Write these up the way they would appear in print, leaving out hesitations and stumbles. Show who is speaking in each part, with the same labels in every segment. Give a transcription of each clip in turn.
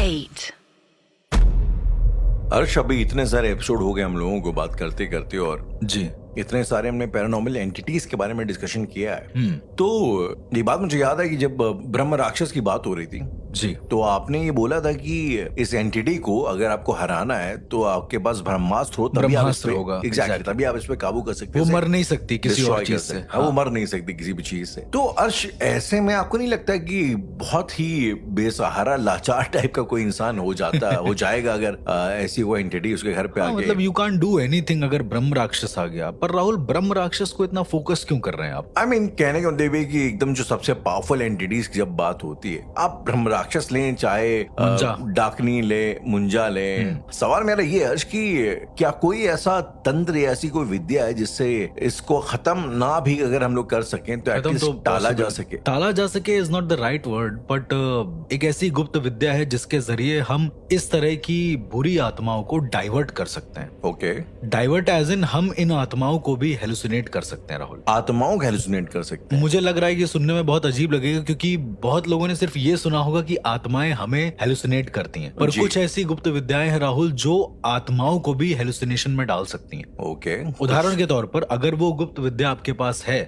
Speaker 1: 8.
Speaker 2: अर्श, अभी इतने सारे एपिसोड हो गए हम लोगों को बात करते करते, और
Speaker 3: जी
Speaker 2: इतने सारे हमने पैरानॉर्मल एंटिटीज के बारे में डिस्कशन किया है। तो ये बात मुझे याद है कि जब ब्रह्म राक्षस की बात हो रही थी
Speaker 3: जी
Speaker 2: तो आपने ये बोला था कि इस एंटिटी को अगर आपको हराना है तो आपके पास ब्रह्मास्त्र हो, तभी आप इस
Speaker 3: ब्रह्मास्त्र
Speaker 2: पे
Speaker 3: होगा,
Speaker 2: एग्जैक्टली तभी आप इस पे काबू कर सकते
Speaker 3: वो
Speaker 2: हैं,
Speaker 3: मर नहीं सकती किसी
Speaker 2: destroy
Speaker 3: और
Speaker 2: कर
Speaker 3: चीज
Speaker 2: सकते
Speaker 3: से।
Speaker 2: हैं। हाँ, वो मर नहीं सकती किसी भी चीज से। तो अर्श, ऐसे में आपको नहीं लगता कि बहुत ही बेसहारा लाचार टाइप का कोई इंसान हो जाएगा अगर ऐसी कोई एंटिटी उसके घर पे आ गई?
Speaker 3: मतलब यू कांट डू एनीथिंग अगर ब्रह्म राक्षस आ गया। पर राहुल, ब्रह्म राक्षस को इतना फोकस क्यों कर रहे हैं आप?
Speaker 2: आई मीन कहने का मतलब ये कि एकदम जो सबसे पावरफुल एंटिटीज की जब बात होती है, आप ब्रह्म राक्षस लें, चाहे डाकनी ले, मुंजा ले, सवाल मेरा ये है कि क्या कोई ऐसा तंत्र या ऐसी कोई विद्या है जिससे इसको खत्म ना भी अगर हम लोग कर सकें तो एटलीस्ट टाला जा सके?
Speaker 3: टाला जा सके is not the right word, but एक ऐसी गुप्त विद्या है जिसके जरिए हम इस तरह की बुरी आत्माओं को डाइवर्ट कर सकते हैं।
Speaker 2: ओके,
Speaker 3: डाइवर्ट एज इन हम इन आत्माओं को भी हेलुसिनेट कर सकते हैं। राहुल,
Speaker 2: आत्माओं को हेलुसिनेट कर सकते हैं?
Speaker 3: मुझे लग रहा है कि सुनने में बहुत अजीब लगेगा, क्योंकि बहुत लोगों ने सिर्फ ये सुना होगा कि आत्माएं हमें हेलुसिनेट करती हैं, पर कुछ ऐसी गुप्त विद्याएं हैं राहुल जो आत्माओं को भी हेलुसिनेशन में डाल सकती हैं।
Speaker 2: ओके,
Speaker 3: उदाहरण के तौर पर अगर वो गुप्त विद्या आपके पास है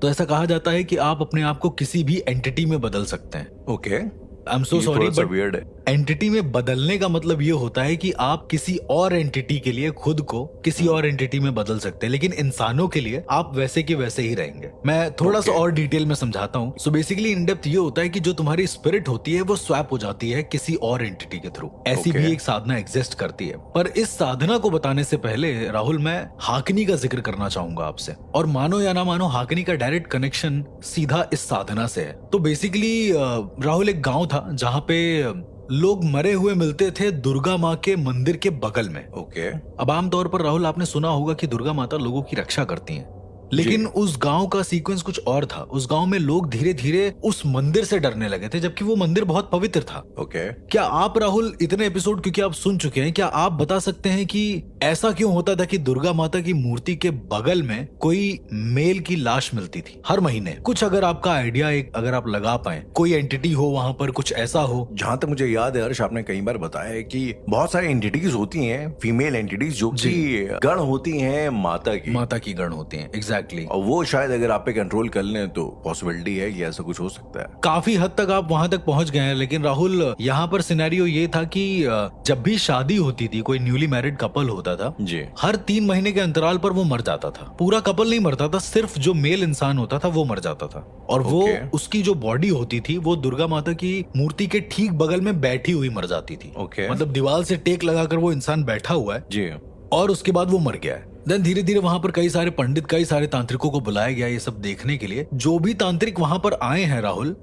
Speaker 3: तो ऐसा कहा जाता है कि आप अपने आप को किसी भी एंटिटी में बदल सकते हैं।
Speaker 2: Okay,
Speaker 3: I am so sorry, but
Speaker 2: weird है।
Speaker 3: एंटिटी में बदलने का मतलब ये होता है कि आप किसी और एंटिटी के लिए खुद को किसी और एंटिटी में बदल सकते हैं, लेकिन इंसानों के लिए आप वैसे के वैसे ही रहेंगे। मैं थोड़ा सा और डिटेल में समझाता हूँ। सो बेसिकली इन डेप्थ ये होता है कि जो तुम्हारी स्पिरिट होती है वो स्वैप हो जाती है किसी और एंटिटी के थ्रू। ऐसी भी एक साधना एग्जिस्ट करती है। पर इस साधना को बताने से पहले राहुल, मैं हाकनी का जिक्र करना चाहूंगा आपसे। और मानो या ना मानो, हाकनी का डायरेक्ट कनेक्शन सीधा इस साधना से है। तो बेसिकली राहुल, एक गाँव था जहाँ पे लोग मरे हुए मिलते थे दुर्गा माँ के मंदिर के बगल में।
Speaker 2: ओके,
Speaker 3: अब आमतौर पर राहुल, आपने सुना होगा कि दुर्गा माता लोगों की रक्षा करती हैं, लेकिन उस गांव का सीक्वेंस कुछ और था। उस गांव में लोग धीरे धीरे उस मंदिर से डरने लगे थे, जबकि वो मंदिर बहुत पवित्र था।
Speaker 2: ओके,
Speaker 3: क्या आप राहुल, इतने एपिसोड क्योंकि आप सुन चुके हैं, क्या आप बता सकते हैं कि ऐसा क्यों होता था कि दुर्गा माता की मूर्ति के बगल में कोई मेल की लाश मिलती थी हर महीने? कुछ अगर आपका आइडिया अगर आप लगा पाए, कोई एंटिटी हो वहां पर, कुछ ऐसा हो।
Speaker 2: जहां तक मुझे याद है हर्ष, आपने कई बार बताया है कि बहुत सारी एंटिटीज होती हैं, फीमेल एंटिटीज, जो कि गण होती हैं माता की
Speaker 3: गण होती हैं। एग्जैक्टली।
Speaker 2: और वो शायद अगर आप पे कंट्रोल कर लें तो पॉसिबिलिटी है कि ऐसा कुछ हो सकता है।
Speaker 3: काफी हद तक आप वहां तक पहुंच गए हैं, लेकिन राहुल, यहाँ पर सिनेरियो ये था कि जब भी शादी होती थी, कोई न्यूली मैरिड कपल होता था
Speaker 2: जी,
Speaker 3: हर 3 महीने के अंतराल पर वो मर जाता था। पूरा कपल नहीं मरता था, सिर्फ जो मेल इंसान होता था वो मर जाता था। और वो उसकी जो बॉडी होती थी वो दुर्गा माता की मूर्ति के ठीक बगल में बैठी हुई मर जाती थी। मतलब दीवार से टेक लगाकर वो इंसान बैठा हुआ है
Speaker 2: जी,
Speaker 3: और उसके बाद वो मर गया है। देन धीरे धीरे वहां पर कई सारे पंडित, कई सारे तांत्रिकों को बुलाया गया ये सब देखने के लिए। जो भी तांत्रिक वहां पर आए हैं राहुल,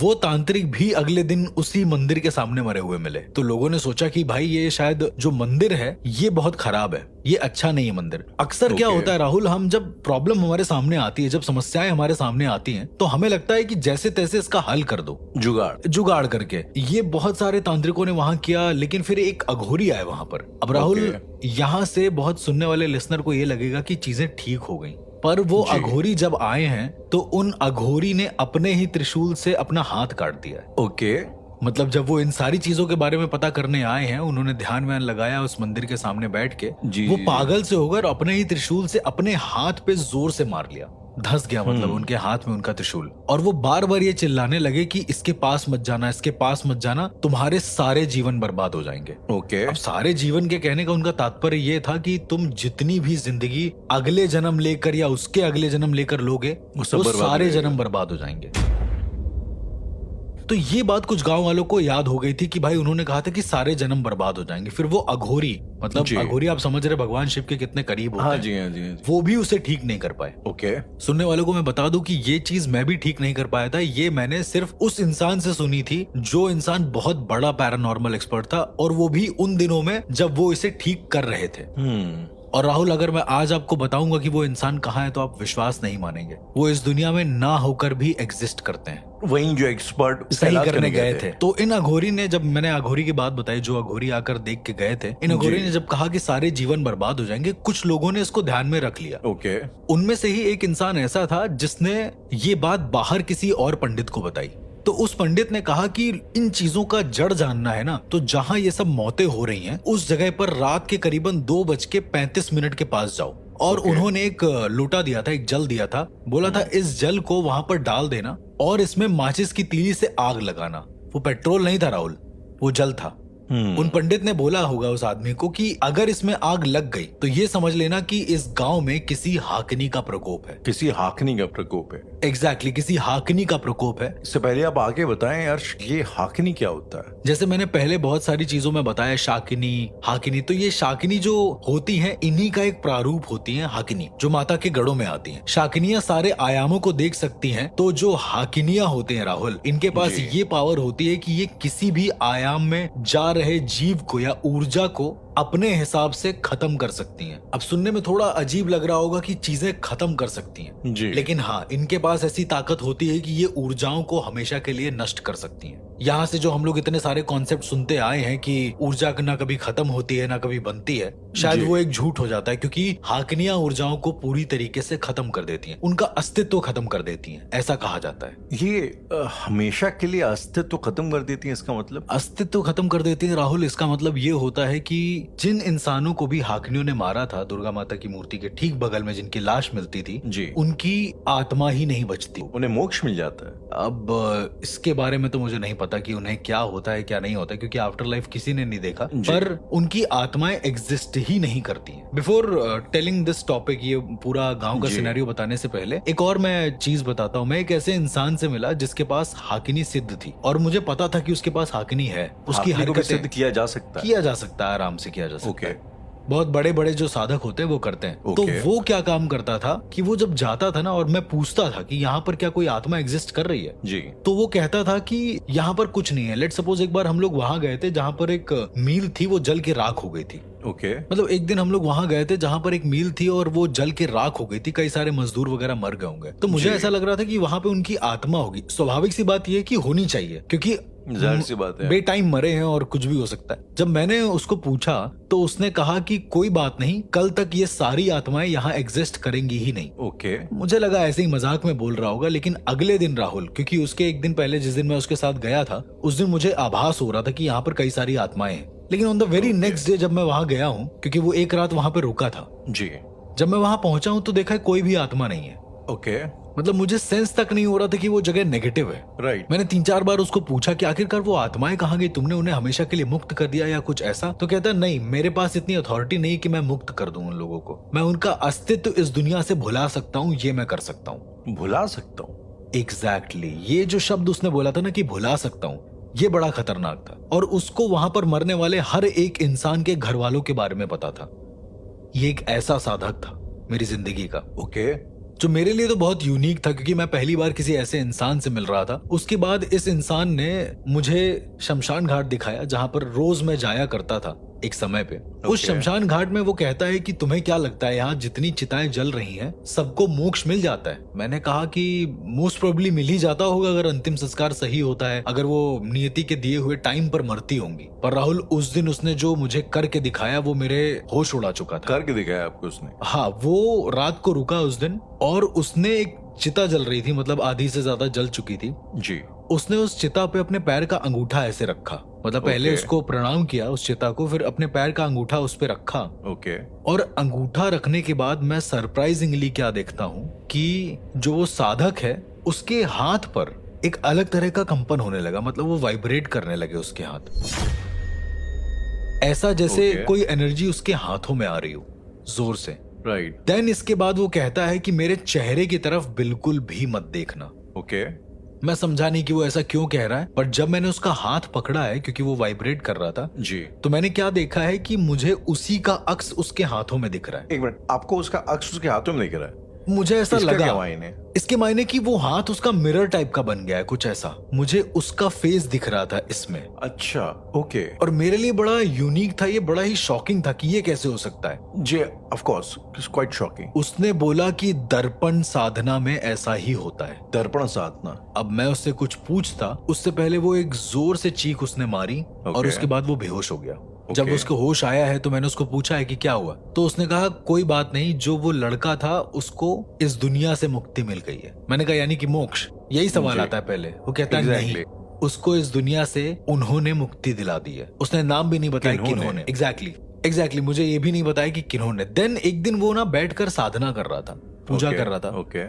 Speaker 3: वो तांत्रिक भी अगले दिन उसी मंदिर के सामने मरे हुए मिले। तो लोगों ने सोचा कि भाई ये शायद जो मंदिर है ये बहुत खराब है, ये अच्छा नहीं है मंदिर। अक्सर क्या होता है राहुल, हम जब प्रॉब्लम हमारे सामने आती है, जब समस्याएं हमारे सामने आती हैं, तो हमें लगता है कि जैसे तैसे इसका हल कर दो, जुगाड़ करके। ये बहुत सारे तांत्रिकों ने वहां किया, लेकिन फिर एक अघोरी आए वहां पर। अब राहुल, यहाँ से बहुत सुनने वाले लिसनर को ये लगेगा कि चीजें ठीक हो गई, पर वो अघोरी जब आए हैं तो उन अघोरी ने अपने ही त्रिशूल से अपना हाथ काट दिया है।
Speaker 2: ओके,
Speaker 3: मतलब जब वो इन सारी चीजों के बारे में पता करने आए हैं, उन्होंने ध्यान व्यान लगाया उस मंदिर के सामने बैठ के, वो पागल से होकर अपने ही त्रिशूल से अपने हाथ पे जोर से मार लिया। धस गया मतलब उनके हाथ में उनका त्रिशूल। और वो बार बार ये चिल्लाने लगे कि इसके पास मत जाना, इसके पास मत जाना, तुम्हारे सारे जीवन बर्बाद हो जाएंगे।
Speaker 2: ओके,
Speaker 3: अब सारे जीवन के कहने का उनका तात्पर्य ये था कि तुम जितनी भी जिंदगी अगले जन्म लेकर या उसके अगले जन्म लेकर लोगे, वो सारे जन्म बर्बाद हो जाएंगे। तो ये बात कुछ गांव वालों को याद हो गई थी कि भाई उन्होंने कहा था कि सारे जन्म बर्बाद हो जाएंगे। फिर वो अघोरी, मतलब अघोरी आप समझ रहे भगवान शिव के कितने करीब होते हैं।
Speaker 2: जी, हाँ जी।
Speaker 3: वो भी उसे ठीक नहीं कर पाए।
Speaker 2: ओके,
Speaker 3: सुनने वालों को मैं बता दूं कि ये चीज मैं भी ठीक नहीं कर पाया था। ये मैंने सिर्फ उस इंसान से सुनी थी जो इंसान बहुत बड़ा पैरानॉर्मल एक्सपर्ट था, और वो भी उन दिनों में जब वो इसे ठीक कर रहे थे। और राहुल, अगर मैं आज आपको बताऊंगा कि वो इंसान कहाँ है तो आप विश्वास नहीं मानेंगे। वो इस दुनिया में ना होकर भी एग्जिस्ट करते हैं।
Speaker 2: वही जो एक्सपर्ट
Speaker 3: सही करने गए थे। तो इन अघोरी ने, जब मैंने अघोरी की बात बताई, जो अघोरी आकर देख के गए थे, इन अघोरी ने जब कहा कि सारे जीवन बर्बाद हो जाएंगे, कुछ लोगों ने इसको ध्यान में रख लिया।
Speaker 2: ओके,
Speaker 3: उनमें से ही एक इंसान ऐसा था जिसने ये बात बाहर किसी और पंडित को बताई। तो उस पंडित ने कहा कि इन चीजों का जड़ जानना है ना, तो जहाँ ये सब मौतें हो रही हैं उस जगह पर रात के करीबन 2:35 के पास जाओ। और उन्होंने एक लोटा दिया था, एक जल दिया था, बोला था इस जल को वहां पर डाल देना और इसमें माचिस की तीली से आग लगाना। वो पेट्रोल नहीं था राहुल, वो जल था। उन पंडित ने बोला होगा उस आदमी को कि अगर इसमें आग लग गई तो ये समझ लेना कि इस गांव में किसी हाकनी का प्रकोप है।
Speaker 2: किसी हाकनी का प्रकोप है।
Speaker 3: एग्जैक्टली, किसी हाकनी का प्रकोप है।
Speaker 2: इससे पहले आप आगे बताएं यार, ये हाकनी क्या होता है?
Speaker 3: जैसे मैंने पहले बहुत सारी चीजों में बताया, शाकिनी, हाकिनी, तो ये शाकिनी जो होती हैं इन्हीं का एक प्रारूप होती है हाकिनी, जो माता के गढ़ों में आती हैं। शाकिनियां सारे आयामों को देख सकती हैं, तो जो हाकिनियां होते हैं राहुल, इनके पास ये पावर होती है कि ये किसी भी आयाम में जा रहे जीव को या ऊर्जा को अपने हिसाब से खत्म कर सकती हैं। अब सुनने में थोड़ा अजीब लग रहा होगा कि चीजें खत्म कर सकती हैं
Speaker 2: जी।
Speaker 3: लेकिन हाँ, इनके पास ऐसी ताकत होती है कि ये ऊर्जाओं को हमेशा के लिए नष्ट कर सकती हैं। यहाँ से जो हम लोग इतने सारे कॉन्सेप्ट सुनते आए हैं कि ऊर्जा ना कभी खत्म होती है ना कभी बनती है, शायद वो एक झूठ हो जाता है, क्योंकि हाकनियां ऊर्जाओं को पूरी तरीके से खत्म कर देती हैं, उनका अस्तित्व खत्म कर देती हैं, ऐसा कहा जाता है।
Speaker 2: ये हमेशा के लिए अस्तित्व खत्म कर देती है, इसका मतलब?
Speaker 3: अस्तित्व खत्म कर देती है राहुल, इसका मतलब ये होता है कि जिन इंसानों को भी हाकनियों ने मारा था दुर्गा माता की मूर्ति के ठीक बगल में जिनकी लाश मिलती थी
Speaker 2: जी,
Speaker 3: उनकी आत्मा ही नहीं बचती,
Speaker 2: उन्हें मोक्ष मिल जाता है।
Speaker 3: अब इसके बारे में तो मुझे नहीं पता कि उन्हें क्या होता है क्या नहीं होता है, क्योंकि आफ्टर लाइफ किसी ने नहीं देखा, पर उनकी आत्माएं एग्जिस्ट ही नहीं करती हैं। बिफोर टेलिंग दिस टॉपिक, ये पूरा गांव का सिनेरियो बताने से पहले एक और मैं चीज बताता हूँ। मैं एक ऐसे इंसान से मिला जिसके पास हाकिनी सिद्ध थी, और मुझे पता था कि उसके पास हाकिनी है। उसकी हरकतें
Speaker 2: सिद्ध किया जा सकता है,
Speaker 3: आराम से किया जा सकता है। बहुत बड़े बड़े जो साधक होते हैं वो करते हैं। तो वो क्या काम करता था कि वो जब जाता था ना, और मैं पूछता था कि यहाँ पर क्या कोई आत्मा एग्जिस्ट कर रही है
Speaker 2: जी,
Speaker 3: तो वो कहता था कि यहाँ पर कुछ नहीं है। लेट सपोज एक बार हम लोग वहां गए थे जहाँ पर एक मील थी, वो जल के राख हो गई थी। मतलब एक दिन हम लोग वहां गए थे जहां पर एक मील थी और वो जल के राख हो गई थी, कई सारे मजदूर वगैरह मर गए होंगे। तो मुझे ऐसा लग रहा था कि वहां पे उनकी आत्मा होगी। स्वाभाविक सी बात यह कि होनी चाहिए, क्योंकि
Speaker 2: जाहिर सी बात है,
Speaker 3: बेटाइम मरे हैं और कुछ भी हो सकता है। जब मैंने उसको पूछा तो उसने कहा कि कोई बात नहीं, कल तक ये सारी आत्माएं यहाँ एग्जिस्ट करेंगी ही नहीं। मुझे लगा ऐसे ही मजाक में बोल रहा होगा, लेकिन अगले दिन राहुल, क्योंकि उसके एक दिन पहले जिस दिन मैं उसके साथ गया था, उस दिन मुझे आभास हो रहा था कि यहाँ पर कई सारी आत्माएं हैं। लेकिन on the very next day जब मैं वहां गया हूँ, क्योंकि वो एक रात वहां पे रुका था
Speaker 2: जी,
Speaker 3: जब मैं वहां पहुंचा हूँ तो देखा कोई भी आत्मा नहीं है। मतलब मुझे सेंस तक नहीं हो रहा था कि वो जगह नेगेटिव है।
Speaker 2: राइट।
Speaker 3: मैंने 3-4 बार उसको पूछा कि आखिरकार वो आत्माएं कहाँ गई, तुमने उन्हें हमेशा के लिए मुक्त कर दिया या कुछ ऐसा? तो कहता नहीं, मेरे पास इतनी अथॉरिटी नहीं कि मैं मुक्त कर दूं उन लोगों को। मैं उनका अस्तित्व इस दुनिया से भुला सकता हूँ, ये मैं कर सकता हूँ।
Speaker 2: भुला सकता हूँ?
Speaker 3: एग्जैक्टली, ये जो शब्द उसने बोला था ना कि भुला सकता हूँ, ये बड़ा खतरनाक था। और उसको वहां पर मरने वाले हर एक इंसान के घर वालों के बारे में पता था। ये एक ऐसा साधक था मेरी जिंदगी का, जो मेरे लिए तो बहुत यूनिक था, क्योंकि मैं पहली बार किसी ऐसे इंसान से मिल रहा था। उसके बाद इस इंसान ने मुझे शमशान घाट दिखाया जहां पर रोज मैं जाया करता था एक समय पे। उस शमशान घाट में वो कहता है कि तुम्हें क्या लगता है यहाँ जितनी चिताएं जल रही हैं सबको मोक्ष मिल जाता है? मैंने कहा कि मोस्ट प्रोबेबली मिल ही जाता होगा अगर अंतिम संस्कार सही होता है, अगर वो नियति के दिए हुए टाइम पर मरती होंगी। पर राहुल, उस दिन उसने जो मुझे करके दिखाया वो मेरे होश उड़ा चुका था।
Speaker 2: करके दिखाया आपको उसने?
Speaker 3: हाँ, वो रात को रुका उस दिन और उसने एक चिता जल रही थी, मतलब आधी से ज्यादा जल चुकी थी
Speaker 2: जी।
Speaker 3: उसने उस चिता पे अपने पैर का अंगूठा ऐसे रखा, मतलब पहले उसको प्रणाम किया उस चिता को, फिर अपने पैर का अंगूठा उस पे रखा। और अंगूठा रखने के बाद मैं सरप्राइजिंगली क्या देखता हूँ कि जो वो साधक है उसके हाथ पर एक अलग तरह का कंपन होने लगा, मतलब वो वाइब्रेट करने लगे उसके हाथ, ऐसा जैसे कोई एनर्जी उसके हाथों में आ रही हो जोर से।
Speaker 2: राइट।
Speaker 3: देन इसके बाद वो कहता है कि मेरे चेहरे की तरफ बिल्कुल भी मत देखना। मैं समझा नहीं कि वो ऐसा क्यों कह रहा है, पर जब मैंने उसका हाथ पकड़ा है, क्योंकि वो वाइब्रेट कर रहा था
Speaker 2: जी,
Speaker 3: तो मैंने क्या देखा है कि मुझे उसी का अक्स उसके हाथों में दिख रहा है।
Speaker 2: एक मिनट, आपको उसका अक्स उसके हाथों में दिख रहा है?
Speaker 3: मुझे ऐसा लगा।
Speaker 2: क्या मायने?
Speaker 3: इसके मायने कि वो हाथ उसका मिरर टाइप का बन गया है, कुछ ऐसा। मुझे उसका फेस दिख रहा था इसमें।
Speaker 2: अच्छा, ओके।
Speaker 3: और मेरे लिए बड़ा यूनिक था, ये बड़ा ही शॉकिंग था कि ये कैसे हो सकता है।
Speaker 2: जी, ऑफ कोर्स, क्वाइट शॉकिंग।
Speaker 3: उसने बोला कि दर्पण साधना में ऐसा ही होता है।
Speaker 2: दर्पण साधना?
Speaker 3: अब मैं उससे कुछ पूछता उससे पहले वो एक जोर से चीख उसने मारी और उसके बाद वो बेहोश हो गया। जब उसको होश आया है तो मैंने उसको पूछा है कि क्या हुआ, तो उसने कहा कोई बात नहीं, जो वो लड़का था उसको इस दुनिया से मुक्ति मिल गई है। मैंने कहा यानी कि मोक्ष? यही सवाल
Speaker 2: जी।
Speaker 3: आता है पहले। वो कहता है
Speaker 2: Exactly.
Speaker 3: नहीं, उसको इस दुनिया से उन्होंने मुक्ति दिला दी है। उसने नाम भी नहीं बताया
Speaker 2: किन्होंने?
Speaker 3: किन्होंने। एग्जैक्टली मुझे ये भी नहीं बताया कि किन्होंने। देन एक दिन वो ना बैठकर साधना कर रहा था, पूजा कर रहा था।
Speaker 2: ओके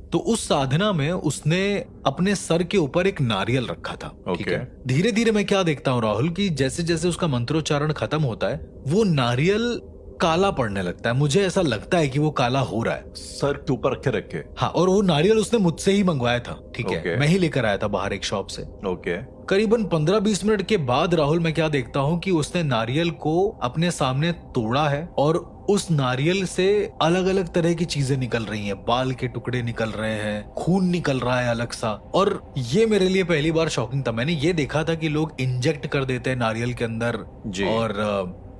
Speaker 3: तो उस साधना में उसने अपने सर के ऊपर एक नारियल रखा था। ठीक है। धीरे धीरे मैं क्या देखता हूँ राहुल कि जैसे जैसे उसका मंत्रोच्चारण खत्म होता है वो नारियल काला पड़ने लगता है। मुझे ऐसा लगता है कि वो काला हो रहा है।
Speaker 2: सर के ऊपर रखे।
Speaker 3: हाँ, और वो नारियल उसने मुझसे ही मंगवाया था। ठीक है,
Speaker 2: Okay.
Speaker 3: मैं ही लेकर आया था बाहर एक शॉप से।
Speaker 2: ओके
Speaker 3: करीबन 15-20 मिनट के बाद राहुल मैं क्या देखता हूँ कि उसने नारियल को अपने सामने तोड़ा है और उस नारियल से अलग अलग तरह की चीजें निकल रही हैं। बाल के टुकड़े निकल रहे हैं, खून निकल रहा है अलग सा। और ये मेरे लिए पहली बार शॉकिंग था। मैंने ये देखा था कि लोग इंजेक्ट कर देते हैं नारियल के अंदर
Speaker 2: जी।
Speaker 3: और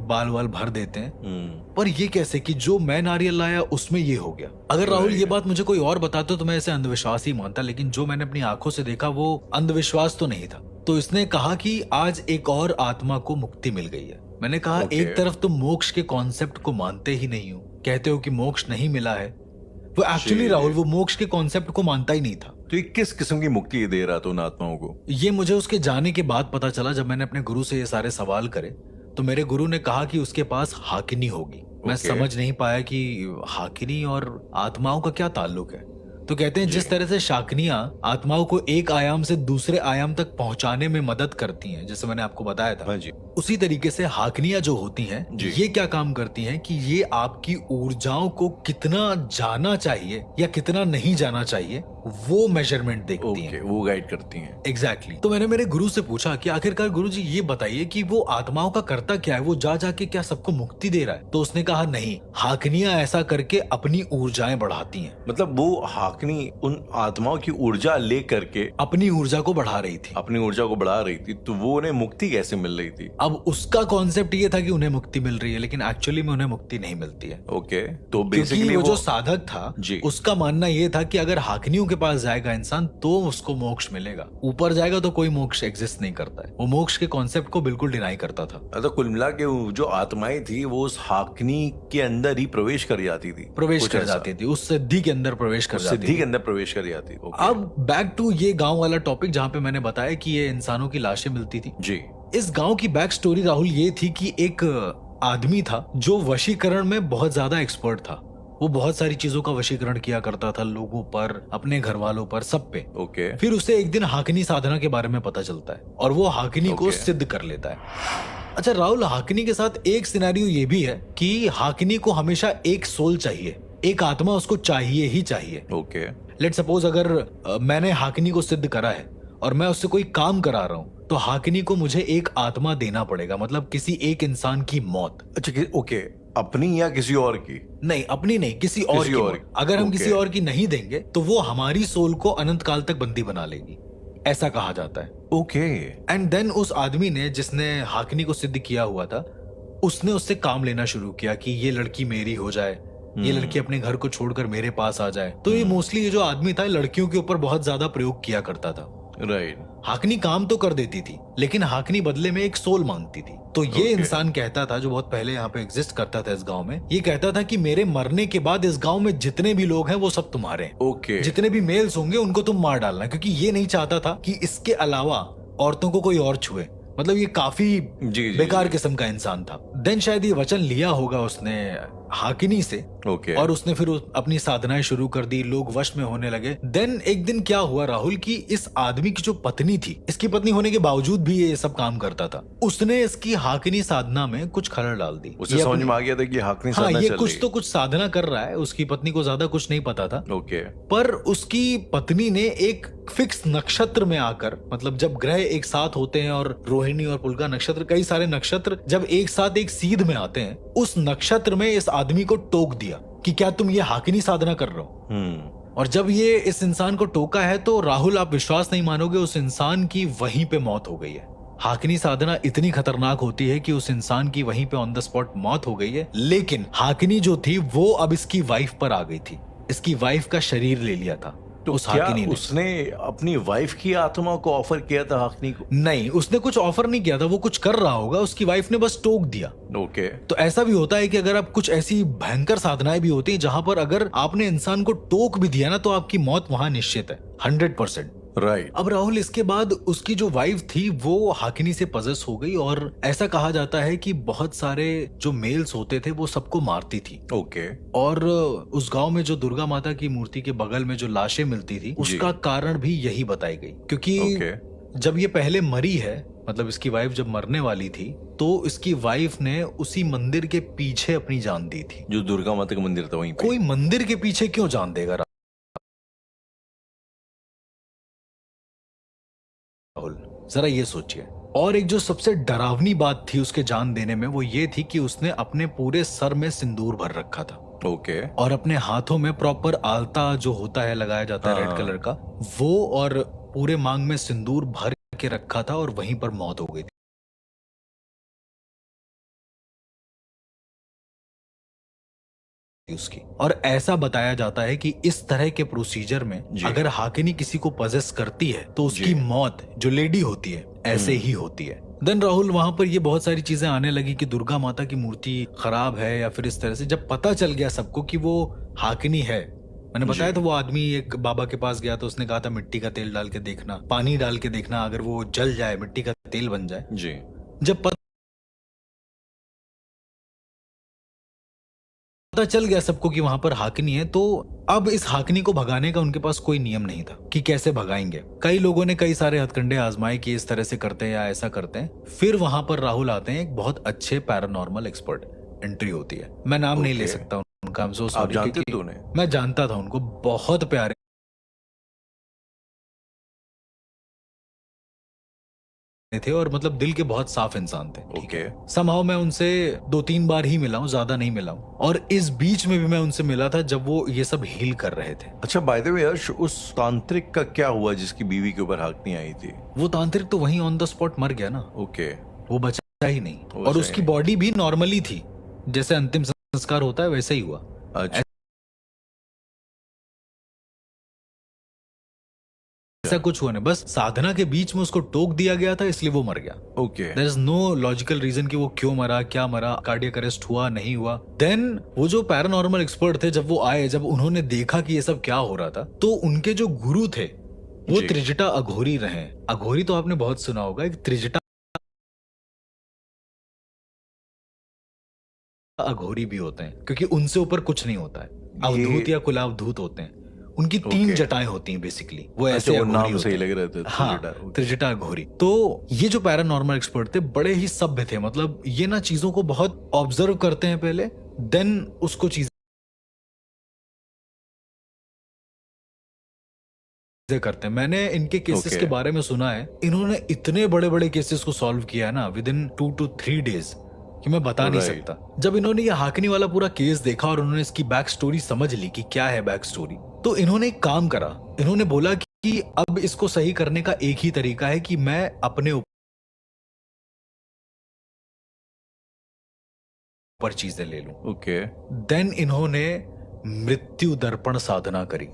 Speaker 3: बाल वाल भर देते हैं, पर ये कैसे कि जो मैं नारियल लाया उसमें ये हो गया। अगर राहुल ये बात मुझे कोई और बताता तो मैं इसे अंधविश्वास ही मानता, लेकिन जो मैंने अपनी आंखों से देखा वो अंधविश्वास तो नहीं था। तो इसने कहा कि आज एक और आत्मा को मुक्ति मिल गई है। मैंने कहा एक तरफ तुम मोक्ष के कॉन्सेप्ट को मानते ही नहीं हो, कहते हो कि मोक्ष नहीं मिला है। वो एक्चुअली राहुल वो मोक्ष के कॉन्सेप्ट को मानता ही नहीं था।
Speaker 2: तो ये किस किस्म की मुक्ति दे रहा था उन आत्माओं को?
Speaker 3: ये मुझे उसके जाने के बाद पता चला। जब मैंने अपने गुरु से ये सारे सवाल करे तो मेरे गुरु ने कहा कि उसके पास हाकिनी होगी। मैं समझ नहीं पाया कि हाकिनी और आत्माओं का क्या ताल्लुक है। तो कहते हैं जिस तरह से शाकनियां आत्माओं को एक आयाम से दूसरे आयाम तक पहुंचाने में मदद करती हैं, जैसे मैंने आपको बताया था,
Speaker 2: हाँ जी।
Speaker 3: उसी तरीके से हाकनियां जो होती हैं ये क्या काम करती हैं कि ये आपकी ऊर्जाओं को कितना जाना चाहिए या कितना नहीं जाना चाहिए वो मेजरमेंट देखती हैं,
Speaker 2: वो गाइड करती हैं।
Speaker 3: एग्जैक्टली। तो मैंने मेरे गुरु से पूछा कि आखिरकार गुरुजी ये बताइए कि वो आत्माओं का करता क्या है, वो जा जाके क्या सबको मुक्ति दे रहा है? तो उसने कहा नहीं, हाकनियां ऐसा करके अपनी ऊर्जाएं बढ़ाती हैं।
Speaker 2: मतलब वो हाकनी उन आत्माओं की ऊर्जा ले करके
Speaker 3: अपनी ऊर्जा को बढ़ा रही थी,
Speaker 2: अपनी ऊर्जा को बढ़ा रही थी। तो वो उन्हें मुक्ति कैसे मिल रही थी?
Speaker 3: अब उसका कॉन्सेप्ट ये था कि उन्हें मुक्ति मिल रही है, लेकिन एक्चुअली में उन्हें मुक्ति नहीं मिलती है।
Speaker 2: ओके। तो
Speaker 3: क्योंकि
Speaker 2: बेसिकली
Speaker 3: वो जो साधक था उसका मानना ये था कि अगर हाकनियों के पास जाएगा इंसान तो उसको मोक्ष मिलेगा, ऊपर जाएगा तो कोई मोक्ष एग्जिस्ट नहीं करता है। वो मोक्ष के कॉन्सेप्ट को बिल्कुल डिनाई करता था।
Speaker 2: तो कुल मिला के जो आत्माएं थी वो उस हाकनी के अंदर ही प्रवेश कर जाती थी,
Speaker 3: प्रवेश कर जाती थी, उस सिद्धि के अंदर प्रवेश कर जाती थी,
Speaker 2: सिद्धि के अंदर प्रवेश कर जाती।
Speaker 3: अब बैक टू ये गांव वाला टॉपिक जहाँ पे मैंने बताया कि ये इंसानों की लाशें मिलती थी
Speaker 2: जी।
Speaker 3: इस गांव की बैक स्टोरी राहुल ये थी कि एक आदमी था जो वशीकरण में बहुत ज्यादा एक्सपर्ट था। वो बहुत सारी चीजों का वशीकरण किया करता था, लोगों पर, अपने घर वालों पर, सब पे।
Speaker 2: ओके।
Speaker 3: फिर उसे एक दिन हाकिनी साधना के बारे में पता चलता है और वो हाकिनी को सिद्ध कर लेता है। अच्छा राहुल, हाकिनी के साथ एक सिनेरियो ये भी है कि हाकिनी को हमेशा एक सोल चाहिए, एक आत्मा उसको चाहिए ही चाहिए।
Speaker 2: ओके।
Speaker 3: लेट सपोज अगर मैंने हाकिनी को सिद्ध करा है और मैं उससे कोई काम करा रहा हूँ तो हाकिनी को मुझे एक आत्मा देना पड़ेगा, मतलब किसी एक इंसान की मौत।
Speaker 2: अच्छा ओके, अपनी या किसी और की?
Speaker 3: नहीं, अपनी नहीं, किसी और की मौत। अगर हम किसी और की नहीं देंगे तो वो हमारी सोल को अनंत काल तक बंदी बना लेगी, ऐसा कहा जाता है।
Speaker 2: ओके।
Speaker 3: एंड देन उस आदमी ने जिसने हाकिनी को सिद्ध किया हुआ था उसने उससे काम लेना शुरू किया कि ये लड़की मेरी हो जाए, ये लड़की अपने घर को छोड़कर मेरे पास आ जाए। तो ये मोस्टली ये जो आदमी था लड़कियों के ऊपर बहुत ज्यादा प्रयोग किया करता था।
Speaker 2: राइट।
Speaker 3: हाकनी काम तो कर देती थी लेकिन हाकनी बदले में एक सोल मांगती थी। तो ये इंसान कहता था, जो बहुत पहले यहाँ पे एग्जिस्ट करता था इस गांव में, ये कहता था कि मेरे मरने के बाद इस गांव में जितने भी लोग हैं वो सब तुम्हारे हैं।
Speaker 2: ओके।
Speaker 3: जितने भी मेल्स होंगे उनको तुम मार डालना, क्योंकि ये नहीं चाहता था कि इसके अलावा औरतों को कोई और छुए। मतलब ये काफी बेकार किस्म का इंसान था। देन शायद ये वचन लिया होगा उसने हाकिनी से।
Speaker 2: ओके।
Speaker 3: और उसने फिर अपनी साधनाएं शुरू कर दी, लोग वश में होने लगे। देन एक दिन क्या हुआ राहुल कि इस आदमी की जो पत्नी थी, इसकी पत्नी होने के बावजूद भी ये सब काम करता था, उसने इसकी हाकिनी साधना में कुछ खलल डाल दी।
Speaker 2: उसे समझ में आ गया था कि हाकिनी साधना
Speaker 3: ये कुछ तो कुछ साधना कर रहा है, उसकी पत्नी को ज्यादा कुछ नहीं पता था।
Speaker 2: ओके।
Speaker 3: पर उसकी पत्नी ने एक फिक्स नक्षत्र में आकर, मतलब जब ग्रह एक साथ होते हैं और रोहिणी और पुलका नक्षत्र, कई सारे नक्षत्र जब एक साथ एक सीध में आते हैं, उस नक्षत्र में इस आदमी को टोक दिया कि क्या तुम ये हाकिनी साधना कर रहे हो। और जब ये इस इंसान को टोका है तो राहुल आप विश्वास नहीं मानोगे, उस इंसान की वहीं पे मौत हो गई है। हाकिनी साधना इतनी खतरनाक होती है कि उस इंसान की वहीं पे ऑन द स्पॉट मौत हो गई है। लेकिन हाकिनी जो थी वो अब इसकी वाइफ पर आ गई थी, इसकी वाइफ का शरीर ले लिया था
Speaker 2: तो
Speaker 3: उस
Speaker 2: क्या
Speaker 3: हाकिनी ने।
Speaker 2: उसने अपनी वाइफ की आत्मा को ऑफर किया था हाकिनी को?
Speaker 3: नहीं, उसने कुछ ऑफर नहीं किया था, वो कुछ कर रहा होगा, उसकी वाइफ ने बस टोक दिया।
Speaker 2: ओके।
Speaker 3: तो ऐसा भी होता है कि अगर आप कुछ ऐसी भयंकर साधनाएं भी होती हैं जहां पर अगर आपने इंसान को टोक भी दिया ना तो आपकी मौत वहां निश्चित है 100%।
Speaker 2: राइट।
Speaker 3: अब राहुल, इसके बाद उसकी जो वाइफ थी वो हाकिनी से पजेस हो गई और ऐसा कहा जाता है कि बहुत सारे जो मेल्स होते थे वो सबको मारती थी।
Speaker 2: ओके।
Speaker 3: और उस गांव में जो दुर्गा माता की मूर्ति के बगल में जो लाशें मिलती थी उसका कारण भी यही बताई गई, क्योंकि जब ये पहले मरी है, मतलब इसकी वाइफ जब मरने वाली थी तो इसकी वाइफ ने उसी मंदिर के पीछे अपनी जान दी थी।
Speaker 2: जो दुर्गा माता का मंदिर था वहीं पे।
Speaker 3: कोई मंदिर के पीछे क्यों जान देगा राहुल, जरा ये सोचिए। और एक जो सबसे डरावनी बात थी उसके जान देने में वो ये थी कि उसने अपने पूरे सर में सिंदूर भर रखा था।
Speaker 2: ओके।
Speaker 3: और अपने हाथों में प्रॉपर आलता जो होता है लगाया जाता है रेड कलर का, वो और पूरे मांग में सिंदूर भर के रखा था और वहीं पर मौत हो गई थी उसकी। और ऐसा बताया जाता है कि इस तरह के प्रोसीजर में अगर हाकिनी किसी को पजेस करती है तो उसकी मौत जो लेडी होती है ऐसे ही होती है। देन राहुल, वहां पर ये बहुत सारी चीजें आने लगी कि दुर्गा माता की मूर्ति खराब है या फिर इस तरह से। जब पता चल गया सबको कि वो हाकिनी है, मैंने बताया था वो आदमी एक बाबा के पास गया तो उसने कहा था मिट्टी का तेल डाल के देखना, पानी डाल के देखना, अगर वो जल जाए मिट्टी का तेल बन जाए
Speaker 2: जी।
Speaker 3: जब पता चल गया सबको कि वहां पर हाकिनी है तो अब इस हाकिनी को भगाने का उनके पास कोई नियम नहीं था कि कैसे भगाएंगे। कई लोगों ने कई सारे हथकंडे आजमाए कि इस तरह से करते हैं या ऐसा करते हैं। फिर वहां पर राहुल आते हैं, एक बहुत अच्छे पैरानॉर्मल एक्सपर्ट एंट्री होती है। मैं नाम नहीं ले सकता उनका, I'm so sorry,
Speaker 2: आप जानते
Speaker 3: क्योंकि
Speaker 2: थे उन्हें?
Speaker 3: मैं जानता था उनको, बहुत प्यारे थे और मतलब दिल के बहुत साफ इंसान थे।
Speaker 2: ओके।
Speaker 3: समहाउ मैं उनसे 2-3 बार ही मिला हूँ, ज्यादा नहीं मिला हूँ। और इस बीच में भी मैं उनसे मिला था जब वो ये सब हील कर रहे थे।
Speaker 2: अच्छा, बाय द वे यश, उस तांत्रिक का क्या हुआ जिसकी बीवी के ऊपर हाकनी आई थी?
Speaker 3: वो तांत्रिक तो वहीं ऑन द स्पॉट मर गया ना।
Speaker 2: ओके।
Speaker 3: वो बचा ही नहीं और उसकी बॉडी भी नॉर्मली थी, जैसे अंतिम संस्कार होता है वैसे ही हुआ।
Speaker 2: अच्छा।
Speaker 3: ऐसा कुछ हुआ नहीं, बस साधना के बीच में उसको टोक दिया गया था इसलिए वो मर गया।
Speaker 2: Okay.
Speaker 3: There is no logical reason कि वो क्यों मरा, क्या मरा, कार्डियक अरेस्ट हुआ नहीं हुआ। देन वो जो पैरानॉर्मल एक्सपर्ट थे जब वो आए, जब उन्होंने देखा कि ये सब क्या हो रहा था, तो उनके जो गुरु थे वो त्रिजटा अघोरी रहे। अघोरी तो आपने बहुत सुना होगा, एक त्रिजटा अघोरी भी होते हैं क्योंकि उनसे ऊपर कुछ नहीं होता है। अवधूत या कुलावधूत होते हैं, उनकी 3 जटाएं होती हैं बेसिकली। वो ऐसे
Speaker 2: वो नाम सही लग रहे थे।
Speaker 3: हाँ, त्रिजटा अघोरी। तो ये जो पैरानॉर्मल एक्सपर्ट थे बड़े ही सभ्य थे, मतलब ये ना चीजों को बहुत ऑब्जर्व करते हैं पहले, देन उसको चीजें करते हैं। मैंने इनके केसेस के बारे में सुना है, इन्होंने इतने बड़े बड़े केसेस को सॉल्व किया है ना विद इन 2 to 3 डेज कि मैं बता नहीं सकता। जब इन्होंने ये हाकिनी वाला पूरा केस देखा और उन्होंने इसकी बैक स्टोरी समझ ली कि क्या है बैक स्टोरी, तो इन्होंने एक काम करा। इन्होंने बोला कि अब इसको सही करने का एक ही तरीका है कि मैं अपने ऊपर चीजें ले लूं।
Speaker 2: ओके।
Speaker 3: देन इन्होंने मृत्यु दर्पण साधना करी।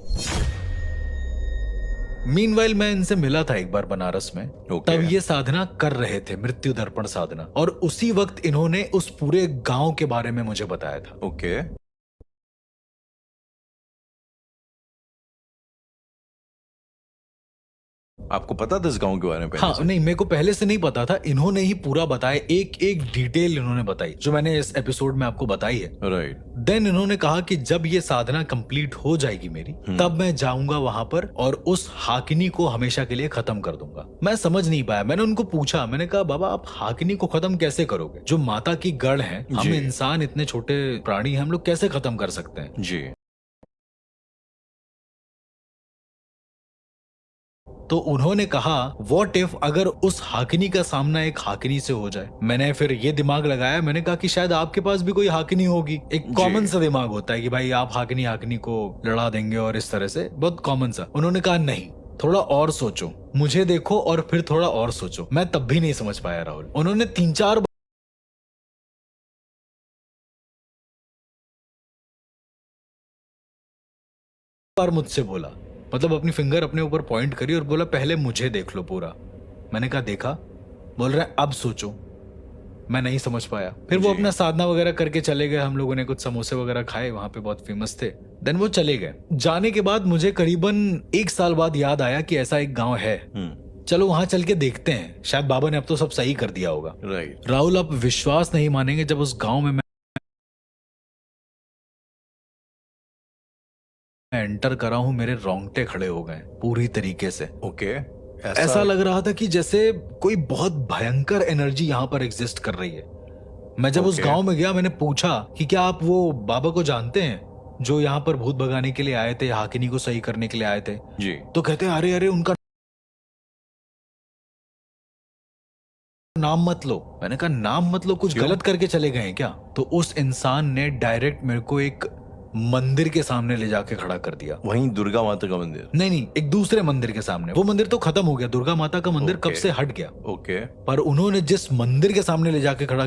Speaker 3: मीनवाइल मैं इनसे मिला था एक बार बनारस में। तब ये साधना कर रहे थे, मृत्यु दर्पण साधना, और उसी वक्त इन्होंने उस पूरे गांव के बारे में मुझे बताया था।
Speaker 2: ओके। आपको पता था इस गांव के बारे में?
Speaker 3: हाँ, नहीं, मेरे को पहले से नहीं पता था, इन्होंने ही पूरा बताया, एक एक डिटेल इन्होंने बताई जो मैंने इस एपिसोड में आपको बताई है।
Speaker 2: राइट।
Speaker 3: देन इन्होंने कहा कि जब ये साधना कंप्लीट हो जाएगी मेरी, तब मैं जाऊंगा वहां पर और उस हाकिनी को हमेशा के लिए खत्म कर दूंगा। मैं समझ नहीं पाया, मैंने उनको पूछा, मैंने कहा बाबा आप हाकिनी को खत्म कैसे करोगे? जो माता की गढ़ है, हम इंसान इतने छोटे प्राणी हैं, हम लोग कैसे खत्म कर सकते हैं?
Speaker 2: जी।
Speaker 3: तो उन्होंने कहा व्हाट इफ अगर उस हाकिनी का सामना एक हाकिनी से हो जाए। मैंने फिर ये दिमाग लगाया, मैंने कहा कि शायद आपके पास भी कोई हाकिनी होगी। एक कॉमन सा दिमाग होता है कि भाई आप हाकिनी को लड़ा देंगे और इस तरह से, बहुत कॉमन सा। उन्होंने कहा नहीं, थोड़ा और सोचो, मुझे देखो और फिर थोड़ा और सोचो। मैं तब भी नहीं समझ पाया राहुल। उन्होंने 3-4 बार मुझसे बोला मतलब अपनी फिंगर अपने ऊपर पॉइंट करी और बोला पहले मुझे देख लो पूरा। मैंने कहा देखा। बोल रहे अब सोचो। मैं नहीं समझ पाया। फिर वो
Speaker 2: जी।
Speaker 3: अपना साधना वगैरह करके चले गए। हम लोगों ने कुछ समोसे वगैरह खाए, वहां पे बहुत फेमस थे। देन वो चले गए। जाने के बाद मुझे करीबन 1 साल बाद याद आया कि ऐसा एक गांव है, चलो वहां चल के देखते हैं, शायद बाबा ने अब तो सब सही कर दिया होगा।
Speaker 2: राइट।
Speaker 3: राहुल, आप विश्वास नहीं मानेंगे, जब उस गांव में मैं एंटर करा हूं, मेरे रोंगटे खड़े हो गए पूरी तरीके से।
Speaker 2: ओके।
Speaker 3: ऐसा लग रहा था कि जैसे कोई बहुत भयंकर एनर्जी यहाँ पर एग्जिस्ट कर रही है। मैं जब उस
Speaker 2: Okay.
Speaker 3: गांव में गया, मैंने पूछा कि क्या आप वो बाबा को जानते हैं जो यहाँ पर भूत भगाने के लिए आए थे, हाकिनी को सही करने के लिए आए थे?
Speaker 2: जी।
Speaker 3: तो कहते हैं अरे अरे उनका नाम मत लो। मैंने कहा नाम मत लो, कुछ
Speaker 2: क्यों?
Speaker 3: गलत करके चले गए हैं क्या? तो उस इंसान ने डायरेक्ट मेरे को एक मंदिर के सामने ले जाके खड़ा कर दिया।
Speaker 2: वहीं दुर्गा माता का मंदिर?
Speaker 3: नहीं नहीं, एक दूसरे मंदिर के सामने। वो मंदिर तो खत्म हो गया, दुर्गा माता का मंदिर कब
Speaker 2: Okay.
Speaker 3: से हट गया।
Speaker 2: ओके।
Speaker 3: पर उन्होंने जिस मंदिर के सामने ले जाके खड़ा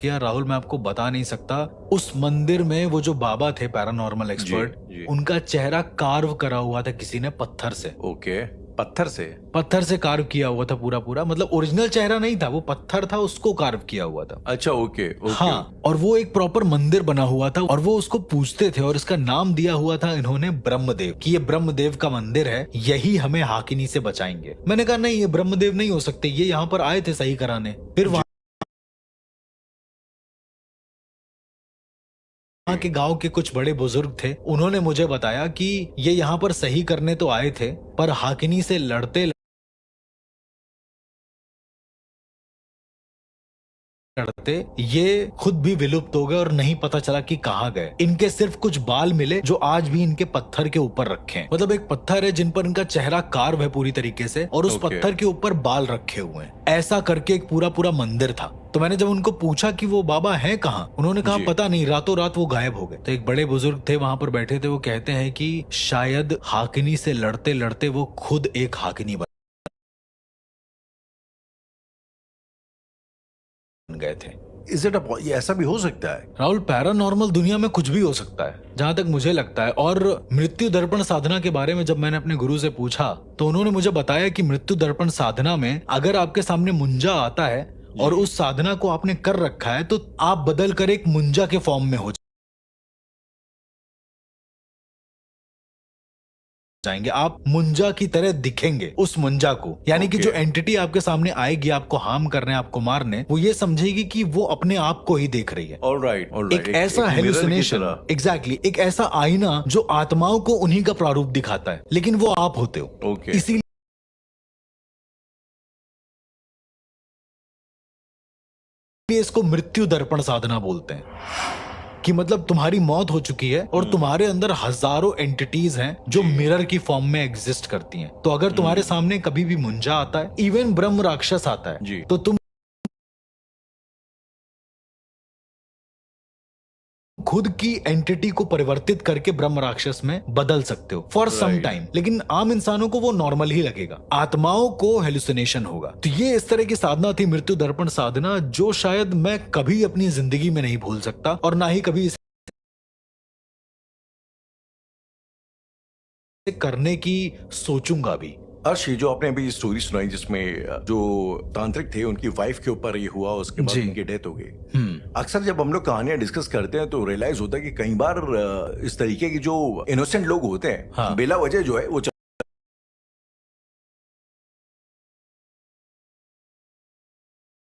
Speaker 3: किया, राहुल मैं आपको बता नहीं सकता। उस मंदिर में वो जो बाबा थे पैरानॉर्मल एक्सपर्ट,
Speaker 2: जी।
Speaker 3: उनका चेहरा कार्व करा हुआ था किसी ने पत्थर से।
Speaker 2: ओके। पत्थर से?
Speaker 3: पत्थर से कार्व किया हुआ था पूरा पूरा, मतलब ओरिजिनल चेहरा नहीं था, वो पत्थर था, उसको कार्व किया हुआ था।
Speaker 2: अच्छा। ओके।
Speaker 3: हाँ, और वो एक प्रॉपर मंदिर बना हुआ था और वो उसको पूजते थे और इसका नाम दिया हुआ था इन्होंने ब्रह्मदेव, कि ये ब्रह्मदेव का मंदिर है, यही हमें हाकिनी से बचाएंगे। मैंने कहा नहीं, ये ब्रह्मदेव नहीं हो सकते, ये यहाँ पर आए थे सही कराने। फिर वहां के गांव के कुछ बड़े बुजुर्ग थे, उन्होंने मुझे बताया कि ये यहाँ पर सही करने तो आए थे, पर हाकिनी से लड़ते लड़ते ये खुद भी विलुप्त हो गए और नहीं पता चला कि कहाँ गए। इनके सिर्फ कुछ बाल मिले जो आज भी इनके पत्थर के ऊपर रखे हैं। मतलब एक पत्थर है जिन पर इनका चेहरा कार्व है पूरी तरीके से, और उस पत्थर के ऊपर बाल रखे हुए हैं। ऐसा करके एक पूरा पूरा मंदिर था। तो मैंने जब उनको पूछा कि वो बाबा हैं कहाँ, उन्होंने कहा पता नहीं, रातों रात वो गायब हो गए। तो एक बड़े बुजुर्ग थे वहां पर बैठे थे, वो कहते हैं कि शायद हाकिनी से लड़ते लड़ते वो खुद एक हाकिनी बन गए थे।
Speaker 2: इज इट ये ऐसा भी हो सकता है?
Speaker 3: राहुल, पैरानॉर्मल दुनिया में कुछ भी हो सकता है जहां तक मुझे लगता है। और मृत्यु दर्पण साधना के बारे में जब मैंने अपने गुरु से पूछा तो उन्होंने मुझे बताया कि मृत्यु दर्पण साधना में अगर आपके सामने मुंजा आता है और उस साधना को आपने कर रखा है, तो आप बदल कर एक मुंजा के फॉर्म में हो जाएंगे। आप मुंजा की तरह दिखेंगे उस मुंजा को, यानी कि जो एंटिटी आपके सामने आएगी आपको हार्म करने, आपको मारने, वो ये समझेगी कि वो अपने आप को ही देख रही है।
Speaker 2: ऑलराइट।
Speaker 3: एक ऐसा हेलुसिनेशन, एग्जैक्टली, एक ऐसा आईना जो आत्माओं को उन्हीं का प्रारूप दिखाता है, लेकिन वो आप होते हो। इसीलिए इसको मृत्यु दर्पण साधना बोलते हैं, कि मतलब तुम्हारी मौत हो चुकी है और तुम्हारे अंदर हजारों एंटिटीज हैं जो मिरर की फॉर्म में एग्जिस्ट करती हैं। तो अगर तुम्हारे सामने कभी भी मुंजा आता है, इवन ब्रह्म राक्षस आता है, तो तुम खुद की एंटिटी को परिवर्तित करके ब्रह्म राक्षस में बदल सकते हो फॉर सम टाइम। लेकिन आम इंसानों को वो नॉर्मल ही लगेगा, आत्माओं को हेलुसिनेशन होगा। तो ये इस तरह की साधना थी मृत्यु दर्पण साधना, जो शायद मैं कभी अपनी जिंदगी में नहीं भूल सकता और ना ही कभी करने की सोचूंगा भी।
Speaker 2: अर्श, ये जो आपने अभी स्टोरी सुनाई जिसमें जो तांत्रिक थे उनकी वाइफ के ऊपर ये हुआ, उसके बाद उनकी डेथ हो गई। अक्सर जब हम लोग कहानियां डिस्कस करते हैं तो रियलाइज होता है कि कई बार इस तरीके की जो इनोसेंट लोग होते हैं, बेला वजह जो है वो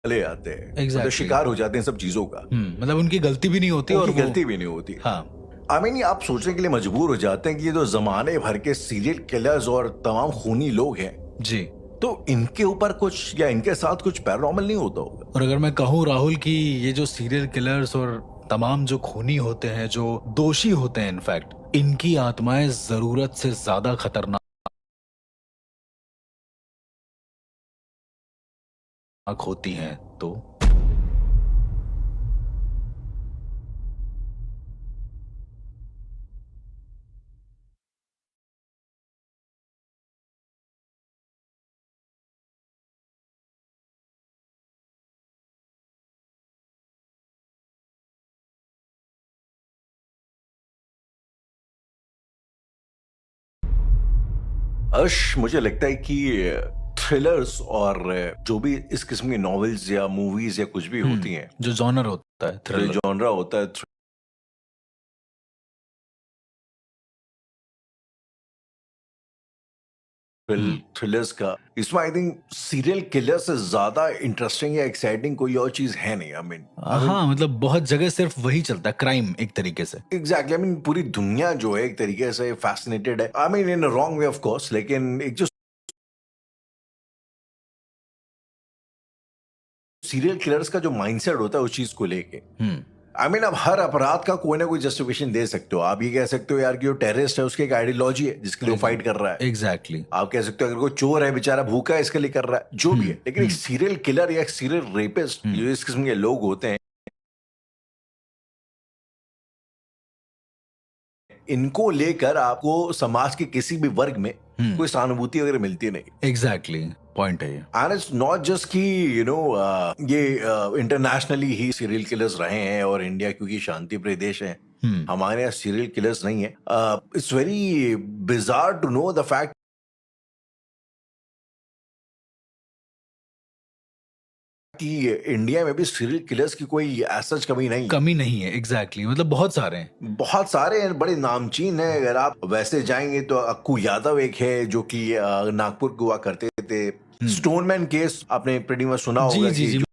Speaker 2: चले आते हैं, मतलब शिकार हो जाते हैं सब चीजों का।
Speaker 3: मतलब उनकी गलती भी नहीं होती और
Speaker 2: गलती भी नहीं होती।
Speaker 3: हाँ,
Speaker 2: आप सोचने के लिए मजबूर हो जाते हैं कि ये जो जमाने भर के सीरियल किलर्स और तमाम खूनी लोग हैं
Speaker 3: जी,
Speaker 2: तो इनके ऊपर कुछ या इनके साथ कुछ पैरानॉर्मल नहीं होता होगा?
Speaker 3: और अगर मैं कहूँ राहुल कि ये जो सीरियल किलर्स और तमाम जो खूनी होते हैं, जो दोषी होते हैं, इनफैक्ट इनकी आत्माएं जरूरत से ज्यादा खतरनाक होती हैं। तो
Speaker 2: अर्श, मुझे लगता है कि थ्रिलर्स और जो भी इस किस्म की नॉवेल्स या मूवीज या कुछ भी होती हैं,
Speaker 3: जो जॉनर होता है
Speaker 2: जो
Speaker 3: थ्रिलर,
Speaker 2: जॉनरा होता है थ्रिलर्स का, इसमें आई थिंक सीरियल किलर से ज्यादा इंटरेस्टिंग या एक्साइटिंग कोई और चीज है नहीं। आई मीन
Speaker 3: हाँ मतलब बहुत जगह सिर्फ वही चलता है, क्राइम एक तरीके से।
Speaker 2: एग्जैक्टली, आई मीन पूरी दुनिया जो है एक तरीके से फैसिनेटेड है, I mean in wrong way of course, लेकिन एक जो सीरियल किलर्स का जो माइंडसेट होता है उस चीज को लेके, आई मीन अब हर अपराध का कोई ना कोई जस्टिफिकेशन दे सकते हो। आप ये कह सकते हो यार कि जो टेररिस्ट है उसकी एक आइडियोलॉजी है जिसके लिए वो फाइट कर रहा है।
Speaker 3: एग्जैक्टली
Speaker 2: आप कह सकते हो अगर कोई चोर है बेचारा भूखा है इसके लिए कर रहा है, जो भी है। लेकिन एक सीरियल किलर या एक सीरियल रेपिस्ट, जो इस किस्म के लोग होते हैं, इनको लेकर आपको समाज के किसी भी वर्ग में कोई सहानुभूति वगैरह मिलती नहीं।
Speaker 3: एग्जैक्टली पॉइंट है ये।
Speaker 2: एंड इट्स नॉट जस्ट कि ये इंटरनेशनली ही सीरियल किलर्स रहे हैं और इंडिया क्योंकि शांति प्रिय देश है, हमारे यहाँ सीरियल किलर्स नहीं है। It's very bizarre to know the fact कि इंडिया में भी सीरियल किलर्स की कोई ऐसा कमी नहीं
Speaker 3: है। एग्जैक्टली मतलब बहुत सारे हैं,
Speaker 2: बड़े नामचीन हैं। अगर आप वैसे जाएंगे तो अक्कू यादव एक है जो कि नागपुर के हुआ करते थे। स्टोनमैन केस आपने प्रीटी मच सुना होगा।
Speaker 3: जी।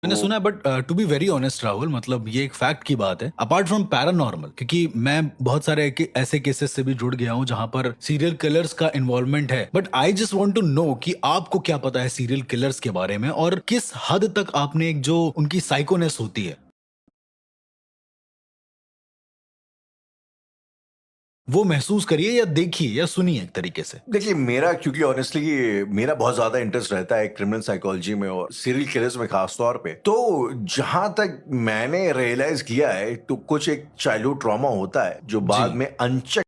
Speaker 3: मैंने सुना है, but to be very honest Rahul, मतलब ये एक फैक्ट की बात है अपार्ट फ्रॉम पैरानॉर्मल, क्योंकि मैं बहुत सारे ऐसे केसेस से भी जुड़ गया हूं जहां पर सीरियल किलर्स का इन्वॉल्वमेंट है। But I just want to know कि आपको क्या पता है सीरियल किलर्स के बारे में, और किस हद तक आपने एक जो उनकी साइकोनेस होती है वो महसूस करिए या देखिए या सुनिए एक तरीके से।
Speaker 2: देखिए, मेरा क्योंकि ऑनेस्टली मेरा बहुत ज्यादा इंटरेस्ट रहता है क्रिमिनल साइकोलॉजी में और सीरियल किलर्स में खास तौर पे, तो जहां तक मैंने रियलाइज किया है तो कुछ एक चाइल्डहुड ट्रॉमा होता है जो बाद में अनचेक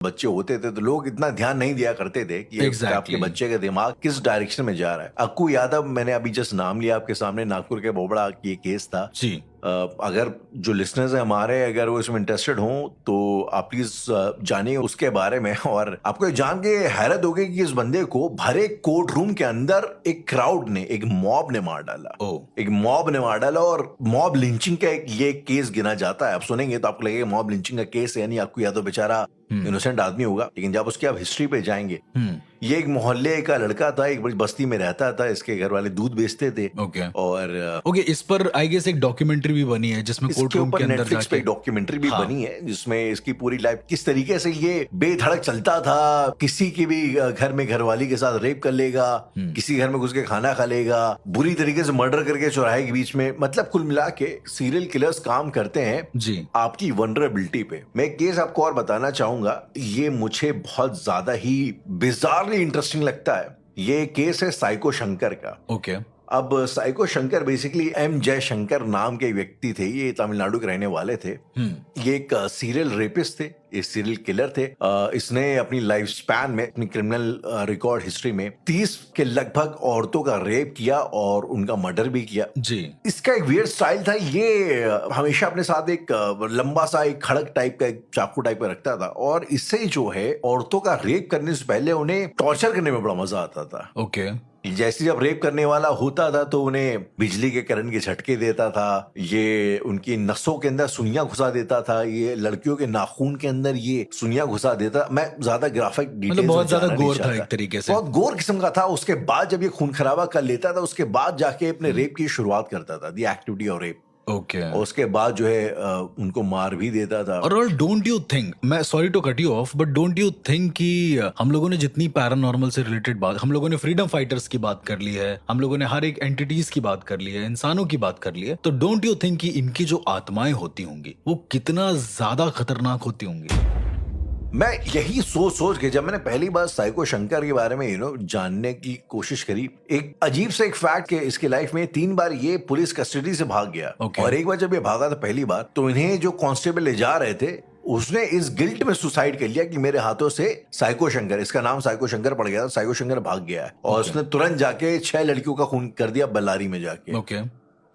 Speaker 2: बच्चे होते थे तो लोग इतना ध्यान नहीं दिया करते थे कि आपके बच्चे का दिमाग किस डायरेक्शन में जा रहा है। अक्कू यादव मैंने अभी जस्ट नाम लिया आपके सामने, नागपुर के बोबड़ा की ये केस था
Speaker 3: जी।
Speaker 2: अगर जो लिसनर्स हैं हमारे, अगर वो इसमें इंटरेस्टेड हों तो आप प्लीज जानिए उसके बारे में। और आपको ये जान के हैरत होगी कि इस बंदे को भरे कोर्ट रूम के अंदर एक क्राउड ने, एक मॉब ने मार डाला। एक मॉब ने मार डाला और मॉब लिंचिंग का ये केस गिना जाता है। आप सुनेंगे तो आपको लगेगा मॉब लिंचिंग का केस है, यानी आपको या तो बेचारा इनोसेंट आदमी होगा, लेकिन जब उसके आप हिस्ट्री पे जाएंगे, ये एक मोहल्ले का लड़का था, एक बड़ी बस्ती में रहता था, इसके घर वाले दूध बेचते थे। और
Speaker 3: इस पर आई गेस एक डॉक्यूमेंट्री भी बनी है जिसमें कोर्ट रूम के अंदर
Speaker 2: नेटफ्लिक्स पे डॉक्यूमेंट्री भी बनी है जिसमें इसकी पूरी लाइफ किस तरीके से ये बेधड़क चलता था। किसी की भी घर में घरवाली के साथ रेप कर लेगा, किसी घर में घुस के खाना खा लेगा, बुरी तरीके से मर्डर करके चौराहे के बीच में। मतलब कुल मिला के सीरियल किलर्स काम करते हैं जी आपकी वनरेबिलिटी पे। मैं एक केस आपको और बताना चाहूंगा, ये मुझे बहुत ज्यादा ही बिजारली इंटरेस्टिंग लगता है। ये केस है साइको शंकर का। अब psycho Shankar basically M Jaishankar नाम के व्यक्ति थे, ये तमिलनाडु के रहने वाले थे। ये एक सीरियल रेपिस्ट थे, ये सीरियल किलर थे। इसने अपनी लाइफ स्पैन में, अपनी क्रिमिनल रिकॉर्ड हिस्ट्री में 30 के लगभग औरतों का रेप किया और उनका मर्डर भी किया जी। इसका एक वियर्ड स्टाइल था, ये हमेशा अपने साथ एक लंबा सा एक खड़क टाइप का, एक चाकू टाइप का रखता था, और इससे जो है औरतों का रेप करने से पहले उन्हें टॉर्चर करने में बड़ा मजा आता था। जैसे जब रेप करने वाला होता था तो उन्हें बिजली के करंट के झटके देता था, ये उनकी नसों के अंदर सुइयां घुसा देता था, ये लड़कियों के नाखून के अंदर ये सुइयां घुसा देता। मैं ज्यादा ग्राफिक डिटेल्स
Speaker 3: बहुत ज्यादा गोर था, एक तरीके से
Speaker 2: बहुत गोर किस्म का था। उसके बाद जब ये खून खराबा कर लेता था, उसके बाद जाके अपने रेप की शुरुआत करता था, दी एक्टिविटी ऑफ रेप। और उसके बाद जो है उनको मार भी देता था।
Speaker 3: और डोंट यू थिंक, मैं sorry to cut you off, but don't you think कि हम लोगों ने जितनी पैरानॉर्मल से रिलेटेड बात, हम लोगों ने फ्रीडम फाइटर्स की बात कर ली है, हम लोगों ने हर एक एंटिटीज की बात कर ली है, इंसानों की बात कर ली है, तो डोंट यू थिंक कि इनकी जो आत्माएं होती होंगी वो कितना ज्यादा खतरनाक होती होंगी।
Speaker 2: मैं यही सोच के जब मैंने पहली बार साइको शंकर के बारे में जानने की कोशिश करी, एक अजीब से एक फैक्ट के इसकी लाइफ में 3 बार ये पुलिस कस्टडी से भाग गया। और एक बार जब ये भागा था पहली बार, तो इन्हें जो कांस्टेबल ले जा रहे थे उसने इस गिल्ट में सुसाइड कर लिया कि मेरे हाथों से साइको शंकर, इसका नाम साइको शंकर पड़ गया था, साइको शंकर भाग गया है और उसने तुरंत जाके 6 लड़कियों का खून कर दिया बल्लारी में जाके।
Speaker 3: ओके।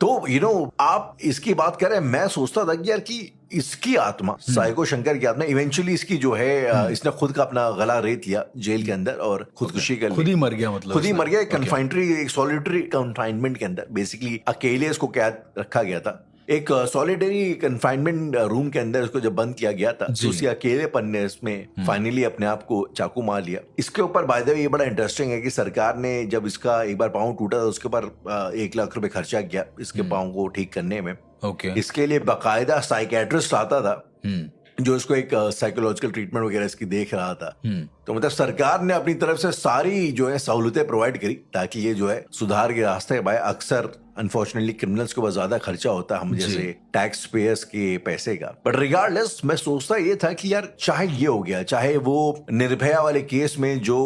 Speaker 2: तो आप इसकी बात करें, मैं सोचता था कि यार कि इसकी आत्मा, साइको शंकर की आत्मा इवेंचुअली इसकी जो है इसने खुद का अपना गला रेत लिया जेल के अंदर और खुदकुशी कर ली,
Speaker 3: खुद ही मर गया, मतलब
Speaker 2: खुद ही मर गया कन्फाइनट्री, एक सॉलिटरी कन्फाइनमेंट के अंदर। बेसिकली अकेले इसको कैद रखा गया था एक सॉलिटरी कन्फाइनमेंट रूम के अंदर। उसको जब बंद किया गया था तो उसी अकेलेपन ने इसमें फाइनली अपने आप को चाकू मार लिया। इसके ऊपर बाय द वे ये बड़ा इंटरेस्टिंग है कि सरकार ने जब इसका एक बार पाँव टूटा था उसके ऊपर 1 लाख रुपए खर्चा किया इसके पाँव को ठीक करने में। इसके लिए बाकायदा साइकेट्रिस्ट आता था जो इसको एक साइकोलॉजिकल ट्रीटमेंट वगैरह इसकी देख रहा था। तो मतलब सरकार ने अपनी तरफ से सारी जो है सहूलतें प्रोवाइड करी ताकि ये जो है सुधार के रास्ते पाए। अक्सर अनफॉर्चुनेटली क्रिमिनल्स को बहुत ज्यादा खर्चा होता है हम जैसे टैक्स पेयर्स के पैसे का। बट रिगार्डलेस मैं सोचता ये था कि यार चाहे ये हो गया, चाहे वो निर्भया वाले केस में जो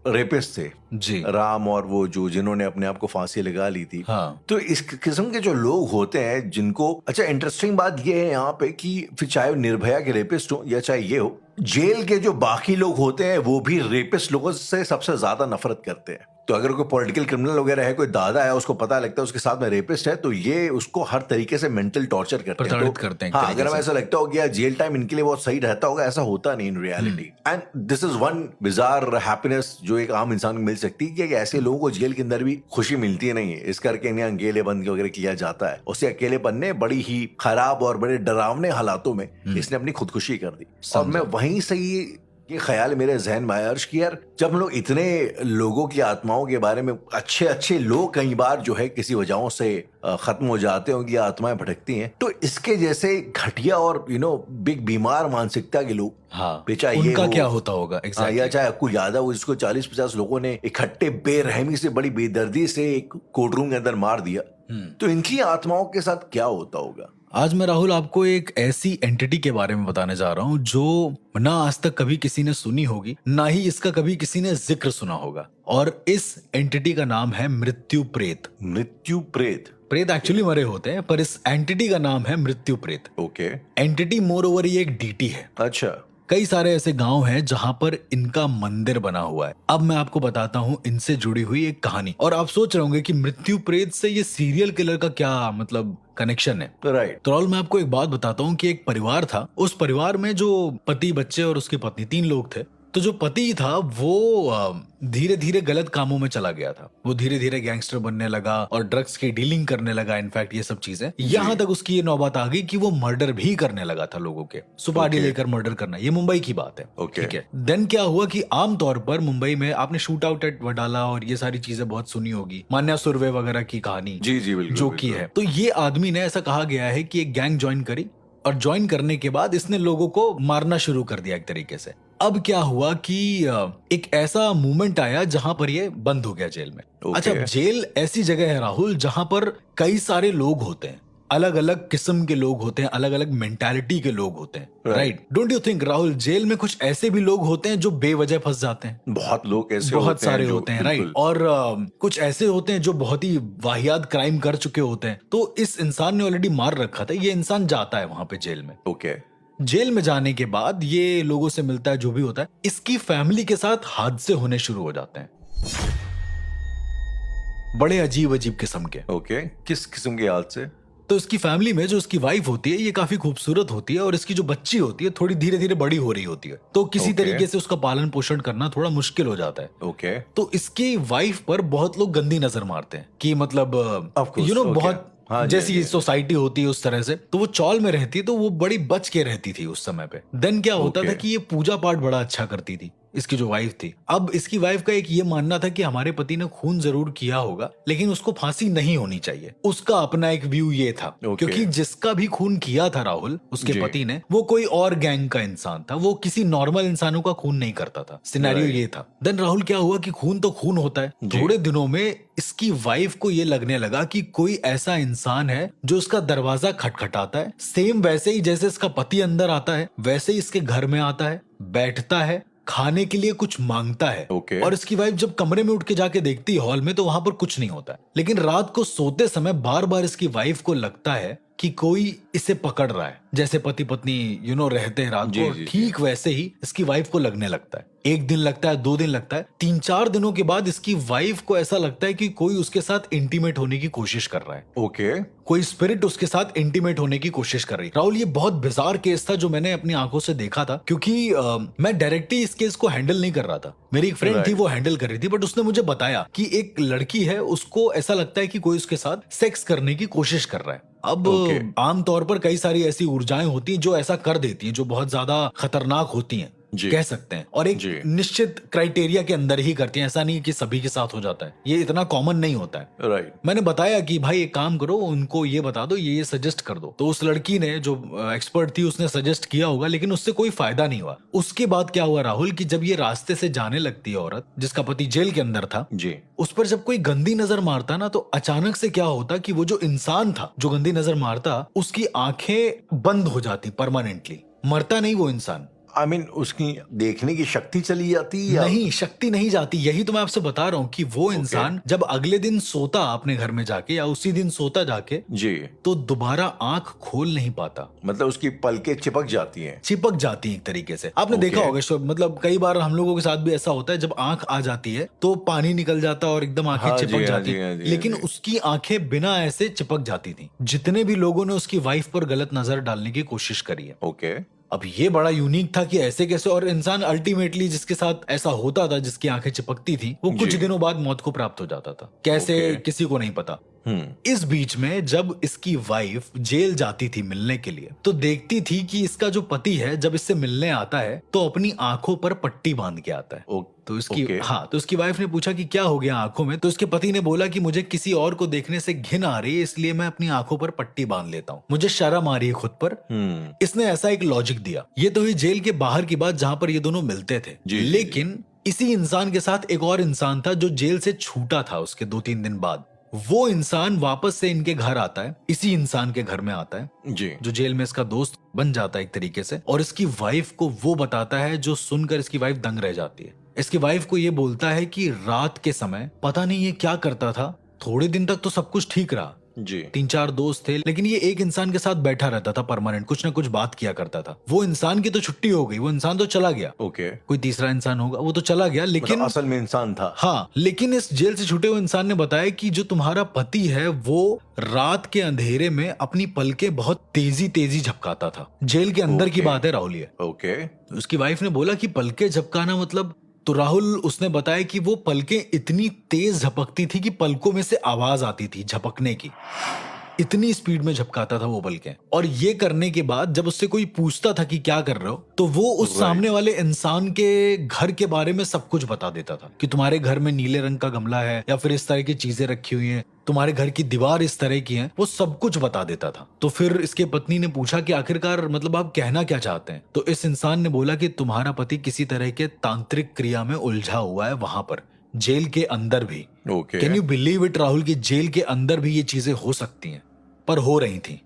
Speaker 2: रेपिस्ट थे जी राम और वो जो जिन्होंने अपने आप को फांसी लगा ली थी, तो इस किस्म के जो लोग होते हैं जिनको, अच्छा इंटरेस्टिंग बात ये है यहाँ पे कि फिर चाहे निर्भया के रेपिस्ट हो या चाहे ये हो, जेल के जो बाकी लोग होते हैं वो भी रेपिस्ट लोगों से सबसे ज्यादा नफरत करते हैं। तो अगर कोई पॉलिटिकल क्रिमिनल वगैरह है, कोई दादा है, उसको पता लगता है उसके साथ में रेपिस्ट है, तो ये उसको हर तरीके से मेंटल टॉर्चर करते हैं। हाँ, अगर ऐसा लगता हो कि जेल टाइम इनके लिए बहुत सही रहता होगा, ऐसा होता नहीं in reality. And this is one bizarre happiness जो एक आम इंसान को मिल सकती है कि ऐसे लोगों को जेल के अंदर भी खुशी मिलती है नहीं है, इस करके इन्हें अकेले बंद वगैरह किया जाता है। उसे अकेलेपन ने बड़ी ही खराब और बड़े डरावने हालातों में इसने अपनी खुदकुशी कर दी। और मैं वहीं से ये ख्याल मेरे जहन में आया कि यार जब हम लोग इतने लोगों की आत्माओं के बारे में, अच्छे लोग कई बार जो है किसी वजहों से खत्म हो जाते हैं, उनकी आत्माएं भटकती हैं, तो इसके जैसे घटिया और बिग बीमार मानसिकता के लोग,
Speaker 3: उनका क्या होता होगा
Speaker 2: या चाहे आपको याद है वो जिसको 40-50 लोगों ने इकट्ठे बेरहमी से, बड़ी बेदर्दी से एक कोर्ट रूम के अंदर मार दिया, तो इनकी आत्माओं के साथ क्या होता होगा।
Speaker 3: आज मैं राहुल आपको एक ऐसी एंटिटी के बारे में बताने जा रहा हूँ जो ना आज तक कभी किसी ने सुनी होगी, ना ही इसका कभी किसी ने जिक्र सुना होगा। और इस एंटिटी का नाम है मृत्यु प्रेत।
Speaker 2: मृत्यु प्रेत,
Speaker 3: प्रेत एक्चुअली मरे होते हैं, पर इस एंटिटी का नाम है मृत्यु प्रेत।
Speaker 2: ओके।
Speaker 3: एंटिटी मोर ओवर ये एक डीटी है।
Speaker 2: अच्छा।
Speaker 3: कई सारे ऐसे गांव हैं जहां पर इनका मंदिर बना हुआ है। अब मैं आपको बताता हूं इनसे जुड़ी हुई एक कहानी। और आप सोच रहे होंगे कि मृत्यु प्रेत से ये सीरियल किलर का क्या मतलब कनेक्शन है।
Speaker 2: राइट।
Speaker 3: तो राहुल मैं आपको एक बात बताता हूं कि एक परिवार था, उस परिवार में जो पति, बच्चे और उसकी पत्नी, 3 लोग थे। तो जो पति था वो धीरे धीरे गलत कामों में चला गया था। वो धीरे धीरे गैंगस्टर बनने लगा और ड्रग्स की डीलिंग करने लगा। इनफैक्ट ये सब चीजें, यहाँ तक उसकी ये नौबत आ गई कि वो मर्डर भी करने लगा था लोगों के, सुपारी लेकर मर्डर करना। ये मुंबई की बात है। ठीक है। देन क्या हुआ कि आमतौर पर मुंबई में आपने शूट आउट एट वडाला और ये सारी चीजें बहुत सुनी होगी, मान्या सुरवे वगैरह की कहानी
Speaker 2: जी बिल्कुल,
Speaker 3: जो की है। तो ये आदमी ने, ऐसा कहा गया है कि एक गैंग ज्वाइन करी और ज्वाइन करने के बाद इसने लोगों को मारना शुरू कर दिया एक तरीके से। अब क्या हुआ कि एक ऐसा मूवमेंट आया जहां पर ये बंद हो गया जेल में। अच्छा, जेल ऐसी जगह है राहुल जहां पर कई सारे लोग होते हैं, अलग अलग किस्म के लोग होते हैं, अलग अलग मेंटालिटी के लोग होते हैं। Right, don't you think Rahul, jail में कुछ ऐसे भी लोग होते हैं जो बेवजह फंस जाते हैं।
Speaker 2: बहुत लोग ऐसे
Speaker 3: बहुत सारे होते हैं। राइट। और कुछ ऐसे होते हैं जो बहुत ही वाहियात क्राइम कर चुके होते हैं। तो इस इंसान ने ऑलरेडी मार रखा था। ये इंसान जाता है वहां पे जेल में।
Speaker 2: ओके।
Speaker 3: जेल में जाने के बाद ये लोगों से मिलता है, जो भी होता है। इसकी फैमिली के साथ हादसे होने शुरू हो जाते हैं, बड़े अजीब अजीब किस्म के।
Speaker 2: ओके। किस किस्म के हादसे?
Speaker 3: तो इसकी फैमिली में जो इसकी वाइफ होती है ये काफी खूबसूरत होती है और इसकी जो बच्ची होती है थोड़ी धीरे धीरे बड़ी हो रही होती है। तो किसी तरीके से उसका पालन पोषण करना थोड़ा मुश्किल हो जाता है।
Speaker 2: ओके।
Speaker 3: तो इसकी वाइफ पर बहुत लोग गंदी नजर मारते हैं कि मतलब बहुत जैसी सोसाइटी होती है उस तरह से। तो वो चौल में रहती है, तो वो बड़ी बच के रहती थी उस समय पे। देन क्या होता था कि ये पूजा पाठ बड़ा अच्छा करती थी, इसकी जो वाइफ थी। अब इसकी वाइफ का एक ये मानना था कि हमारे पति ने खून जरूर किया होगा लेकिन उसको फांसी नहीं होनी चाहिए। उसका अपना एक व्यू ये था। क्योंकि जिसका भी खून किया था राहुल, उसके पति ने, वो कोई और गैंग का इंसान था, वो किसी नॉर्मल इंसानों का खून नहीं करता था। सिनेरियो ये था। देन राहुल क्या हुआ कि खून तो खून होता है। थोड़े दिनों में इसकी वाइफ को ये लगने लगा कि कोई ऐसा इंसान है जो उसका दरवाजा खटखटाता है। सेम वैसे ही जैसे इसका पति अंदर आता है वैसे ही इसके घर में आता है, बैठता है, खाने के लिए कुछ मांगता है। और इसकी वाइफ जब कमरे में उठ के जाके देखती है हॉल में, तो वहां पर कुछ नहीं होता है। लेकिन रात को सोते समय बार बार इसकी वाइफ को लगता है कि कोई इसे पकड़ रहा है, जैसे पति पत्नी रहते हैं रात को, ठीक वैसे ही इसकी वाइफ को लगने लगता है। 1 दिन लगता है, 2 दिन लगता है, 3-4 दिनों के बाद इसकी वाइफ को ऐसा लगता है कि कोई उसके साथ इंटीमेट होने की कोशिश कर रहा है।
Speaker 2: ओके।
Speaker 3: कोई स्पिरिट उसके साथ इंटीमेट होने की कोशिश कर रही है। राहुल, ये बहुत बिजार केस था जो मैंने अपनी आंखों से देखा था, क्योंकि मैं डायरेक्टली इस केस को हैंडल नहीं कर रहा था। मेरी एक फ्रेंड थी, वो हैंडल कर रही थी, बट उसने मुझे बताया कि एक लड़की है, उसको ऐसा लगता है कि कोई उसके साथ सेक्स करने की कोशिश कर रहा है। अब आमतौर पर कई सारी ऐसी ऊर्जाएं होती हैं जो ऐसा कर देती हैं, जो बहुत ज्यादा खतरनाक होती हैं, कह सकते हैं, और एक निश्चित क्राइटेरिया के अंदर ही करती हैं। ऐसा नहीं कि सभी के साथ हो जाता है, ये इतना कॉमन नहीं होता है।
Speaker 2: राइट।
Speaker 3: मैंने बताया कि भाई एक काम करो, उनको ये बता दो, ये सजेस्ट कर दो। तो उस लड़की ने, जो एक्सपर्ट थी, उसने सजेस्ट किया होगा, लेकिन उससे कोई फायदा नहीं हुआ। उसके बाद क्या हुआ राहुल, कि जब ये रास्ते से जाने लगती है औरत, जिसका पति जेल के अंदर था जी, उस पर जब कोई गंदी नजर मारता ना, तो अचानक से क्या होता कि वो जो इंसान था जो गंदी नजर मारता, उसकी आंखें बंद हो जाती परमानेंटली। मरता नहीं वो इंसान,
Speaker 2: उसकी देखने की शक्ति चली जाती है?
Speaker 3: नहीं, शक्ति नहीं जाती। यही तो मैं आपसे बता रहा हूँ कि वो इंसान जब अगले दिन सोता अपने घर में जाके, या उसी दिन सोता जाके जी, तो दोबारा आंख खोल नहीं पाता।
Speaker 2: मतलब उसकी पलकें चिपक जाती हैं
Speaker 3: एक तरीके से। आपने देखा होगा, मतलब कई बार हम लोगों के साथ भी ऐसा होता है, जब आंख आ जाती है तो पानी निकल जाता है और एकदम आंखें चिपक जाती है, लेकिन उसकी आंखें बिना ऐसे चिपक जाती थी। जितने भी लोगों ने उसकी वाइफ पर गलत नजर डालने की कोशिश करी है।
Speaker 2: ओके।
Speaker 3: अब ये बड़ा यूनिक था कि ऐसे कैसे, और इंसान अल्टीमेटली जिसके साथ ऐसा होता था, जिसकी आंखें चिपकती थी, वो कुछ दिनों बाद मौत को प्राप्त हो जाता था। कैसे किसी को नहीं पता। इस बीच में जब इसकी वाइफ जेल जाती थी मिलने के लिए, तो देखती थी कि इसका जो पति है जब इससे मिलने आता है तो अपनी आंखों पर पट्टी बांध के आता है। तो इसकी तो उसकी वाइफ ने पूछा कि क्या हो गया आंखों में, तो उसके पति ने बोला कि मुझे किसी और को देखने से घिन आ रही है, इसलिए मैं अपनी आंखों पर पट्टी बांध लेता हूँ, मुझे शर्म आ रही है खुद पर। इसने ऐसा एक लॉजिक दिया। ये तो हुई जेल के बाहर की बात, जहां पर ये दोनों मिलते थे। लेकिन इसी इंसान के साथ एक और इंसान था जो जेल से छूटा था उसके 2-3 दिन बाद। वो इंसान वापस से इनके घर आता है, इसी इंसान के घर में आता है जी, जो जेल में इसका दोस्त बन जाता है एक तरीके से, और इसकी वाइफ को वो बताता है जो सुनकर इसकी वाइफ दंग रह जाती है। इसकी वाइफ को ये बोलता है कि रात के समय पता नहीं ये क्या करता था, थोड़े दिन तक तो सब कुछ ठीक रहा जी, 3-4 दोस्त थे, लेकिन ये एक इंसान के साथ बैठा रहता था परमानेंट, कुछ ना कुछ बात किया करता था। वो इंसान की तो छुट्टी हो गई, वो इंसान तो चला गया। कोई तीसरा इंसान होगा, वो तो चला गया, लेकिन
Speaker 2: असल में इंसान था।
Speaker 3: हाँ, लेकिन इस जेल से छूटे हुए इंसान ने बताया कि जो तुम्हारा पति है वो रात के अंधेरे में अपनी पलकें बहुत तेजी तेजी झपकाता था। जेल के अंदर की बात है राहुल ये। उसकी वाइफ ने बोला कि पलकें झपकाना मतलब, तो राहुल उसने बताया कि वो पलकें इतनी तेज झपकती थी कि पलकों में से आवाज आती थी झपकने की, इतनी स्पीड में झपकाता था वो पलकें। और ये करने के बाद जब उससे कोई पूछता था कि क्या कर रहे हो, तो वो उस सामने वाले इंसान के घर के बारे में सब कुछ बता देता था कि तुम्हारे घर में नीले रंग का गमला है, या फिर इस तरह की चीजें रखी हुई हैं, तुम्हारे घर की दीवार इस तरह की है, वो सब कुछ बता देता था। तो फिर इसके पत्नी ने पूछा कि आखिरकार मतलब आप कहना क्या चाहते हैं। तो इस इंसान ने बोला कि तुम्हारा पति किसी तरह के तांत्रिक क्रिया में उलझा हुआ है, वहां पर जेल के अंदर भी। Can you believe it Rahul, की जेल के अंदर भी ये चीजें हो सकती हैं, पर हो रही थी।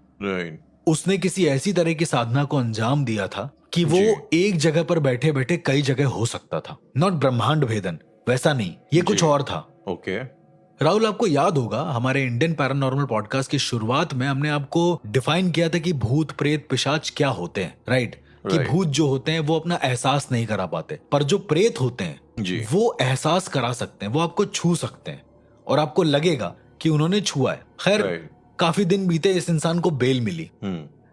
Speaker 3: उसने किसी ऐसी तरह की साधना को अंजाम दिया था कि वो एक जगह पर बैठे बैठे कई जगह हो सकता था। नॉट ब्रह्मांड भेदन, वैसा नहीं, ये कुछ और था। राहुल, आपको याद होगा हमारे इंडियन पैरानॉर्मल पॉडकास्ट की शुरुआत में हमने आपको डिफाइन किया था कि भूत प्रेत पिशाच क्या होते हैं, राइट? कि भूत जो होते हैं वो अपना एहसास नहीं करा पाते, पर जो प्रेत होते हैं वो एहसास करा सकते हैं, वो आपको छू सकते हैं और आपको लगेगा कि उन्होंने छुआ है। खैर, काफी दिन बीते, इस इंसान को बेल मिली।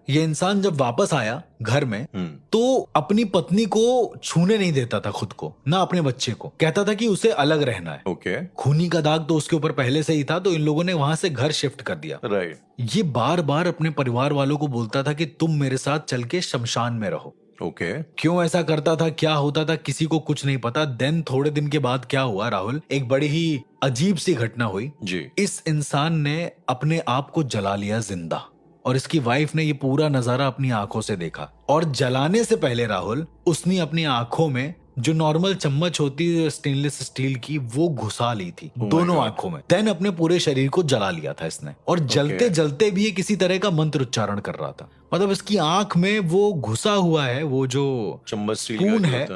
Speaker 3: ये इंसान जब वापस आया घर में तो अपनी पत्नी को छूने नहीं देता था खुद को, ना अपने बच्चे को, कहता था कि उसे अलग रहना है। खूनी का दाग तो उसके ऊपर पहले से ही था, तो इन लोगों ने वहां से घर शिफ्ट कर दिया। ये बार बार अपने परिवार वालों को बोलता था कि तुम मेरे साथ चल के शमशान में रहो। क्यों ऐसा करता था, क्या होता था, किसी को कुछ नहीं पता। देन थोड़े दिन के बाद क्या हुआ राहुल, एक बड़ी ही अजीब सी घटना हुई जी। इस इंसान ने अपने आप को जला लिया जिंदा, और इसकी वाइफ ने ये पूरा नजारा अपनी आंखों से देखा। और जलाने से पहले राहुल, उसने अपनी आंखों में जो नॉर्मल चम्मच होती है स्टेनलेस स्टील की, वो घुसा ली थी दोनों आंखों में। देन अपने पूरे शरीर को जला लिया था इसने, और जलते जलते भी ये किसी तरह का मंत्र उच्चारण कर रहा था। मतलब इसकी आंख में वो घुसा हुआ है, वो जो
Speaker 2: चम्मच
Speaker 3: स्पून है,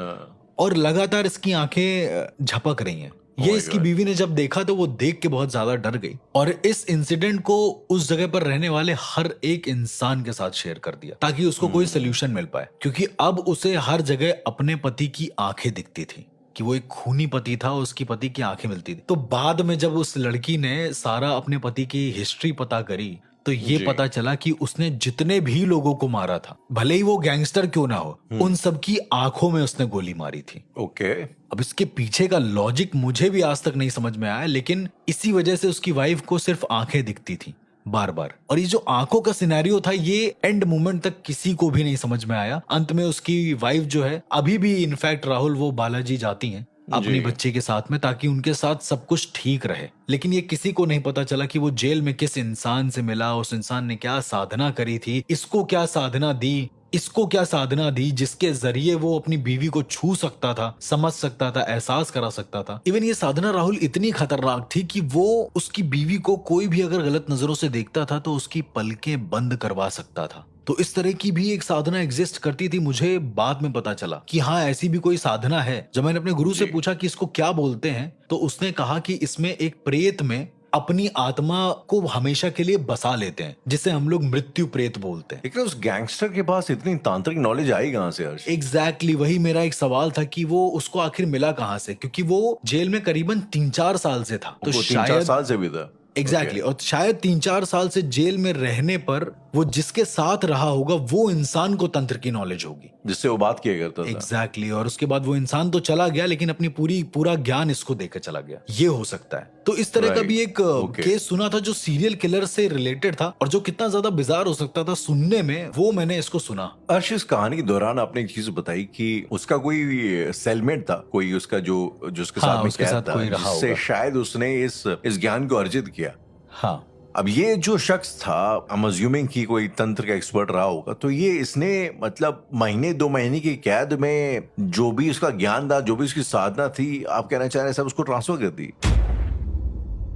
Speaker 3: और लगातार इसकी आंखें झपक रही हैं। ये इसकी बीवी ने जब देखा तो वो देख के बहुत ज्यादा डर गई और इस इंसिडेंट को उस जगह पर रहने वाले हर एक इंसान के साथ शेयर कर दिया ताकि उसको कोई सोल्यूशन मिल पाए, क्योंकि अब उसे हर जगह अपने पति की आंखें दिखती थी कि वो एक खूनी पति था, उसकी पति की आंखें मिलती थी। तो बाद में जब उस लड़की ने सारा अपने पति की हिस्ट्री पता करी तो ये पता चला कि उसने जितने भी लोगों को मारा था, भले ही वो गैंगस्टर क्यों ना हो, उन सबकी आंखों में उसने गोली मारी थी।
Speaker 2: ओके।
Speaker 3: अब इसके पीछे का लॉजिक मुझे भी आज तक नहीं समझ में आया, लेकिन इसी वजह से उसकी वाइफ को सिर्फ आंखें दिखती थी बार बार। और ये जो आंखों का सिनेरियो था ये एंड मोमेंट तक किसी को भी नहीं समझ में आया। अंत में उसकी वाइफ जो है अभी भी इनफैक्ट राहुल वो बालाजी जाती हैं अपनी बच्चे के साथ में ताकि उनके साथ सब कुछ ठीक रहे, लेकिन ये किसी को नहीं पता चला कि वो जेल में किस इंसान से मिला, उस इंसान ने क्या साधना करी थी, इसको क्या साधना दी, इसको क्या साधना दी जिसके जरिए वो अपनी बीवी को छू सकता था, समझ सकता था, एहसास करा सकता था। इवन ये साधना राहुल इतनी खतरनाक थी कि वो उसकी बीवी को कोई भी अगर गलत नजरों से देखता था तो उसकी पलकें बंद करवा सकता था। तो इस तरह की भी एक साधना एग्जिस्ट करती थी। मुझे बाद में पता चला कि हाँ ऐसी भी कोई साधना है। जब मैंने अपने गुरु से पूछा कि इसको क्या बोलते हैं तो उसने कहा कि इसमें एक प्रेत में अपनी आत्मा को हमेशा के लिए बसा लेते हैं, जिसे हम लोग मृत्यु प्रेत बोलते हैं।
Speaker 2: लेकिन उस गैंगस्टर के पास इतनी तांत्रिक नॉलेज आई कहां से हर्ष?
Speaker 3: एग्जैक्टली वही मेरा एक सवाल था कि वो उसको आखिर मिला कहां से, क्योंकि वो जेल में करीबन 3-4 साल से था।
Speaker 2: तो 3-4 साल से भी था।
Speaker 3: एग्जैक्टली और शायद 3-4 साल से जेल में रहने पर वो जिसके साथ रहा होगा वो इंसान को तंत्र की नॉलेज होगी
Speaker 2: जिससे वो बात किया करता था।
Speaker 3: एग्जैक्टली और उसके बाद वो इंसान तो चला गया लेकिन अपनी पूरा ज्ञान इसको देकर चला गया। ये हो सकता है। तो इस तरह का भी एक केस सुना था जो सीरियल किलर से रिलेटेड था और जो कितना ज्यादा बिजार हो सकता था सुनने में, वो मैंने इसको सुना।
Speaker 2: अर्श इस कहानी के दौरान आपने एक चीज बताई कि उसका कोई सेलमेट था, कोई उसका जो उसके साथ में कैद था, जिससे शायद उसने इस ज्ञान को अर्जित किया।
Speaker 3: हाँ
Speaker 2: अब ये जो शख्स था, आई एम अज्यूमिंग कि कोई तंत्र का एक्सपर्ट रहा होगा, तो ये इसने मतलब 1-2 महीने की कैद में जो भी उसका ज्ञान था, जो भी उसकी साधना थी, आप कहना चाह रहे हैं सब उसको ट्रांसफर कर दी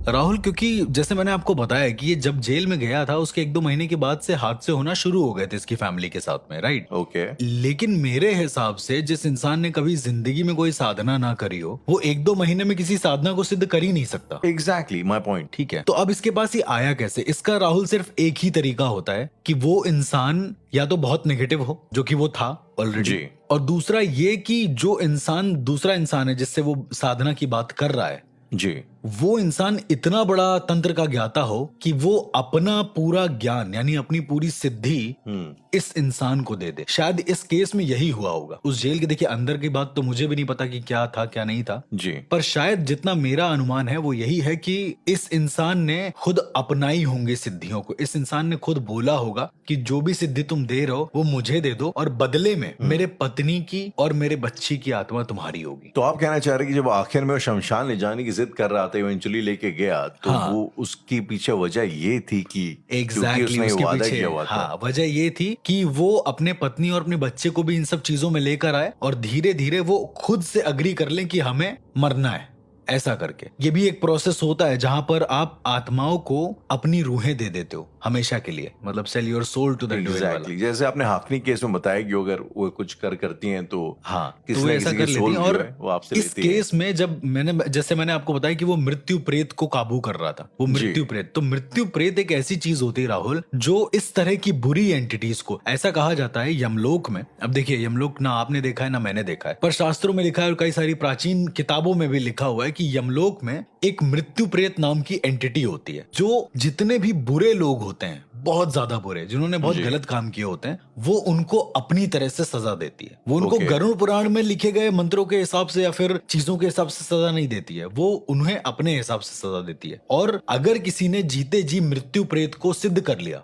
Speaker 3: राहुल, क्योंकि जैसे मैंने आपको बताया कि ये जब जेल में गया था उसके 1-2 महीने के बाद से हादसे होना शुरू हो गए थे इसकी फैमिली के साथ में, राइट?
Speaker 2: ओके।
Speaker 3: लेकिन मेरे हिसाब से जिस इंसान ने कभी जिंदगी में कोई साधना ना करी हो वो 1-2 महीने में किसी साधना को सिद्ध कर ही नहीं सकता।
Speaker 2: Exactly my point.
Speaker 3: ठीक है, तो अब इसके पास ये आया कैसे? इसका राहुल सिर्फ एक ही तरीका होता है कि वो इंसान या तो बहुत नेगेटिव हो, जो कि वो था ऑलरेडी, और दूसरा ये कि जो इंसान दूसरा इंसान है जिससे वो साधना की बात कर रहा है
Speaker 2: जी,
Speaker 3: वो इंसान इतना बड़ा तंत्र का ज्ञाता हो कि वो अपना पूरा ज्ञान यानी अपनी पूरी सिद्धि इस इंसान को दे दे। शायद इस केस में यही हुआ होगा। उस जेल के देखिए अंदर की बात तो मुझे भी नहीं पता कि क्या था क्या नहीं था
Speaker 2: जी,
Speaker 3: पर शायद जितना मेरा अनुमान है वो यही है कि इस इंसान ने खुद अपनाई होंगे सिद्धियों को। इस इंसान ने खुद बोला होगा कि जो भी सिद्धि तुम दे रहे हो वो मुझे दे दो और बदले में मेरे पत्नी की और मेरे बच्ची की आत्मा तुम्हारी होगी।
Speaker 2: तो आप कहना चाह रहे हैं कि जब आखिर में वो शमशान ले जाने की जिद कर रहा था, इवेंचुअली लेके गया, तो वो उसकी पीछे वजह ये थी कि
Speaker 3: एग्जैक्टली उसके पीछे वजह ये थी कि वो अपने पत्नी और अपने बच्चे को भी इन सब चीजों में लेकर आए और धीरे धीरे वो खुद से अग्री कर लें कि हमें मरना है, ऐसा करके। ये भी एक प्रोसेस होता है जहां पर आप आत्माओं को अपनी रूहें दे देते हो हमेशा के लिए, मतलब sell your soul to the divine वाला।
Speaker 2: जैसे आपने हाकनी केस में बताया कि अगर वो कुछ करती हैं तो
Speaker 3: तो ऐसा कर लेती हैं। और वो आपसे इस केस में जब मैंने आपको बताया कि वो मृत्यु प्रेत को काबू कर रहा था, वो मृत्यु प्रेत, तो मृत्यु प्रेत एक ऐसी चीज होती है राहुल जो इस तरह की बुरी एंटिटीज को, ऐसा कहा जाता है यमलोक में। अब देखिए यमलोक ना आपने देखा है ना मैंने देखा है, पर शास्त्रों में लिखा है और कई सारी प्राचीन किताबों में भी लिखा हुआ है कि यमलोक में एक मृत्यु प्रेत नाम की एंटिटी होती है जो जितने भी बुरे लोग होते हैं, बहुत ज्यादा बुरे, जिन्होंने बहुत गलत काम किए होते हैं, वो उनको अपनी तरह से सजा देती है। वो उनको गरुड़ पुराण में लिखे गए मंत्रों के हिसाब से या फिर चीजों के हिसाब से सजा नहीं देती है, वो उन्हें अपने हिसाब से सजा देती है। और अगर किसी ने जीते जी मृत्यु प्रेत को सिद्ध कर लिया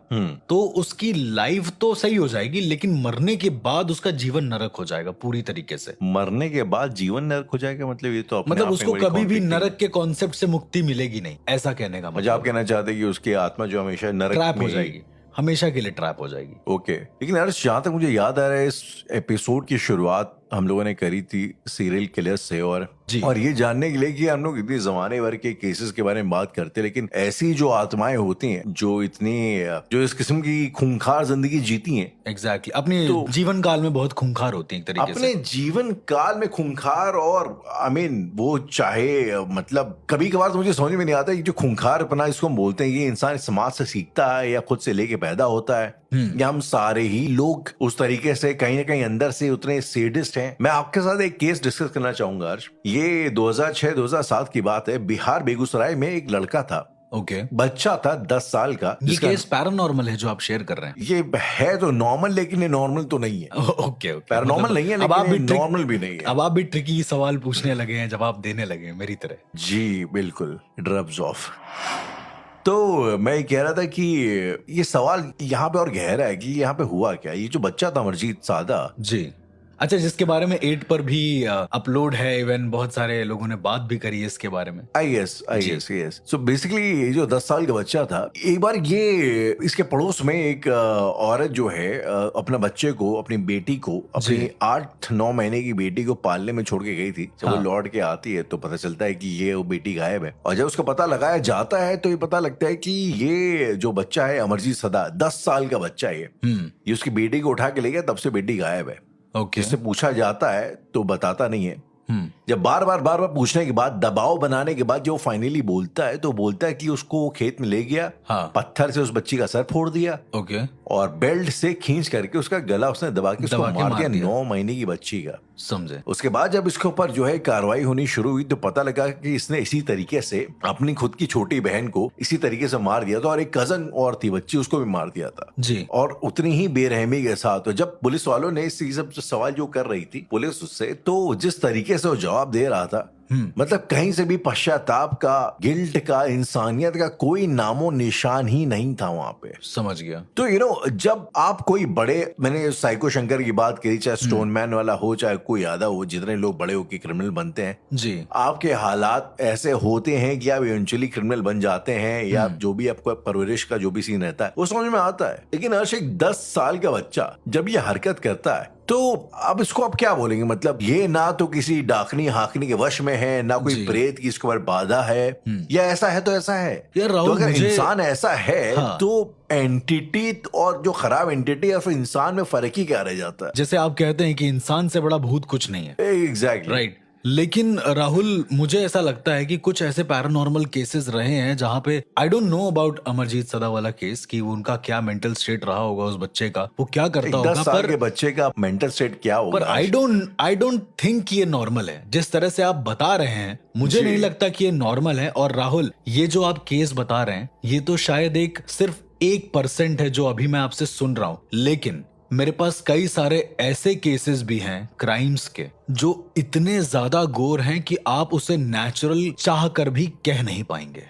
Speaker 3: तो उसकी लाइफ तो सही हो जाएगी, लेकिन मरने के बाद उसका जीवन नरक हो जाएगा पूरी तरीके से।
Speaker 2: मरने के बाद जीवन नरक हो जाएगा मतलब ये तो
Speaker 3: मतलब उसको कभी भी नरक के कॉन्सेप्ट से मुक्ति मिलेगी नहीं, ऐसा कहने का मतलब।
Speaker 2: आप कहना चाहते हैं कि उसकी आत्मा जो हमेशा नरक
Speaker 3: ट्रैप हो जाएगी, हमेशा के लिए ट्रैप हो जाएगी।
Speaker 2: ओके। लेकिन अर्श, जहां तक मुझे याद आ रहा है इस एपिसोड की शुरुआत हम लोगों ने करी थी सीरियल किलर से,
Speaker 3: जी।
Speaker 2: और ये जानने के लिए कि हम लोग इतने जमाने भर के केसेस के बारे में बात करते हैं, लेकिन ऐसी जो आत्माएं होती हैं जो इस किस्म की खूंखार जिंदगी जीती हैं,
Speaker 3: एग्जैक्टली अपने जीवन काल में बहुत खूंखार होती हैं एक तरीके से।
Speaker 2: अपने जीवन काल में खूंखार, और वो चाहे मतलब कभी कभार तो मुझे समझ में नहीं आता कि जो खूंखारपना इसको हम बोलते हैं, ये इंसान समाज से सीखता है या खुद से लेके पैदा होता है, या हम सारे ही लोग उस तरीके से कहीं ना कहीं अंदर से उतने सेडिस्ट हैं। मैं आपके साथ एक केस डिस्कस करना चाहूंगा हर्ष। ये 2006-2007 की बात है। बिहार बेगूसराय में एक लड़का था,
Speaker 3: ओके।
Speaker 2: बच्चा था 10 साल का।
Speaker 3: ये केस पैरानॉर्मल है जो आप शेयर कर रहे हैं?
Speaker 2: ये है तो नॉर्मल, लेकिन ये नॉर्मल तो नहीं है।
Speaker 3: ओके।
Speaker 2: पैरानॉर्मल नहीं है, लेकिन नॉर्मल भी नहीं है।
Speaker 3: अब आप भी ट्रिकी सवाल पूछने लगे हैं, जवाब देने लगे हैं मेरी तरह।
Speaker 2: जी बिल्कुल, ड्रब्स ऑफ। तो मैं कह रहा था कि ये सवाल यहाँ पे और गहरा है कि यहाँ पे हुआ क्या। ये जो बच्चा था अमरजीत सादा
Speaker 3: जी, अच्छा, जिसके बारे में 8 पर भी अपलोड है, इवन बहुत सारे लोगों ने बात भी करी है इसके बारे में।
Speaker 2: यस। सो बेसिकली जो 10 साल का बच्चा था, एक बार ये इसके पड़ोस में एक औरत जो है अपना बच्चे को, अपनी बेटी को, अपनी 8-9 महीने की बेटी को पालने में छोड़ के गई थी। जब वो लौट के आती है तो पता चलता है कि ये वो बेटी गायब है, और जब उसका पता लगाया जाता है तो ये पता लगता है कि ये जो बच्चा है अमरजीत सदा, 10 साल का बच्चा है, ये उसकी बेटी को उठा के ले गया, तब से बेटी गायब है। जिससे पूछा जाता है तो बताता नहीं है। जब बार बार पूछने के बाद, दबाव बनाने के बाद, जो फाइनली बोलता है तो बोलता है कि उसको खेत में ले गया, पत्थर से उस बच्ची का सर फोड़ दिया, और बेल्ट से खींच करके उसका गला उसने दबा के उसको मार दिया, 9 महीने की बच्ची का।
Speaker 3: समझे?
Speaker 2: उसके बाद जब इसके ऊपर जो है कार्रवाई होनी शुरू हुई तो पता लगा कि इसने इसी तरीके से अपनी खुद की छोटी बहन को इसी तरीके से मार दिया था, और एक कजन और थी बच्ची, उसको भी मार दिया था
Speaker 3: जी।
Speaker 2: और उतनी ही बेरहमी के साथ। तो जब पुलिस वालों ने इस सब सवाल जो कर रही थी पुलिस उससे, तो जिस तरीके से वो जवाब दे रहा था, मतलब कहीं से भी पश्चाताप का, गिल्ट का, इंसानियत का कोई नामो निशान ही नहीं था वहां पे।
Speaker 3: समझ गया।
Speaker 2: तो जब आप कोई बड़े, मैंने साइको शंकर की बात करी, चाहे स्टोन मैन वाला हो, चाहे कोई यादव हो, जितने लोग बड़े होकर क्रिमिनल बनते हैं
Speaker 3: जी,
Speaker 2: आपके हालात ऐसे होते हैं कि आप इवेंचुअली क्रिमिनल बन जाते हैं, या जो भी आपको परवरिश का जो भी सीन रहता है वो समझ में आता है। लेकिन अर्श, एक 10 साल का बच्चा जब ये हरकत करता है तो अब इसको आप क्या बोलेंगे? मतलब ये ना तो किसी डाकनी हाकनी के वश में है, ना कोई प्रेत की इसके ऊपर बाधा है, या ऐसा है तो ऐसा है
Speaker 3: यार राहुल,
Speaker 2: तो अगर इंसान ऐसा है तो एंटिटी और जो खराब एंटिटी है, फिर इंसान में फर्क ही क्या रह जाता है?
Speaker 3: जैसे आप कहते हैं कि इंसान से बड़ा भूत कुछ नहीं है।
Speaker 2: Exactly,
Speaker 3: right. लेकिन राहुल, मुझे ऐसा लगता है कि कुछ ऐसे पैरानॉर्मल केसेस रहे हैं जहां पे I don't know about Amarjeet सदा वाला केस, कि उनका क्या मेंटल स्टेट रहा होगा उस बच्चे का, वो क्या करता होगा,
Speaker 2: 10 साल के बच्चे का मेंटल स्टेट क्या होगा।
Speaker 3: पर आई डोंट थिंक ये नॉर्मल है। जिस तरह से आप बता रहे हैं, मुझे नहीं लगता कि ये नॉर्मल है। और राहुल, ये जो आप केस बता रहे हैं, ये तो शायद सिर्फ 1% है जो अभी मैं आपसे सुन रहा हूं, लेकिन मेरे पास कई सारे ऐसे केसेस भी हैं क्राइम्स के जो इतने ज्यादा गोर हैं कि आप उसे नेचुरल चाह कर भी कह नहीं पाएंगे।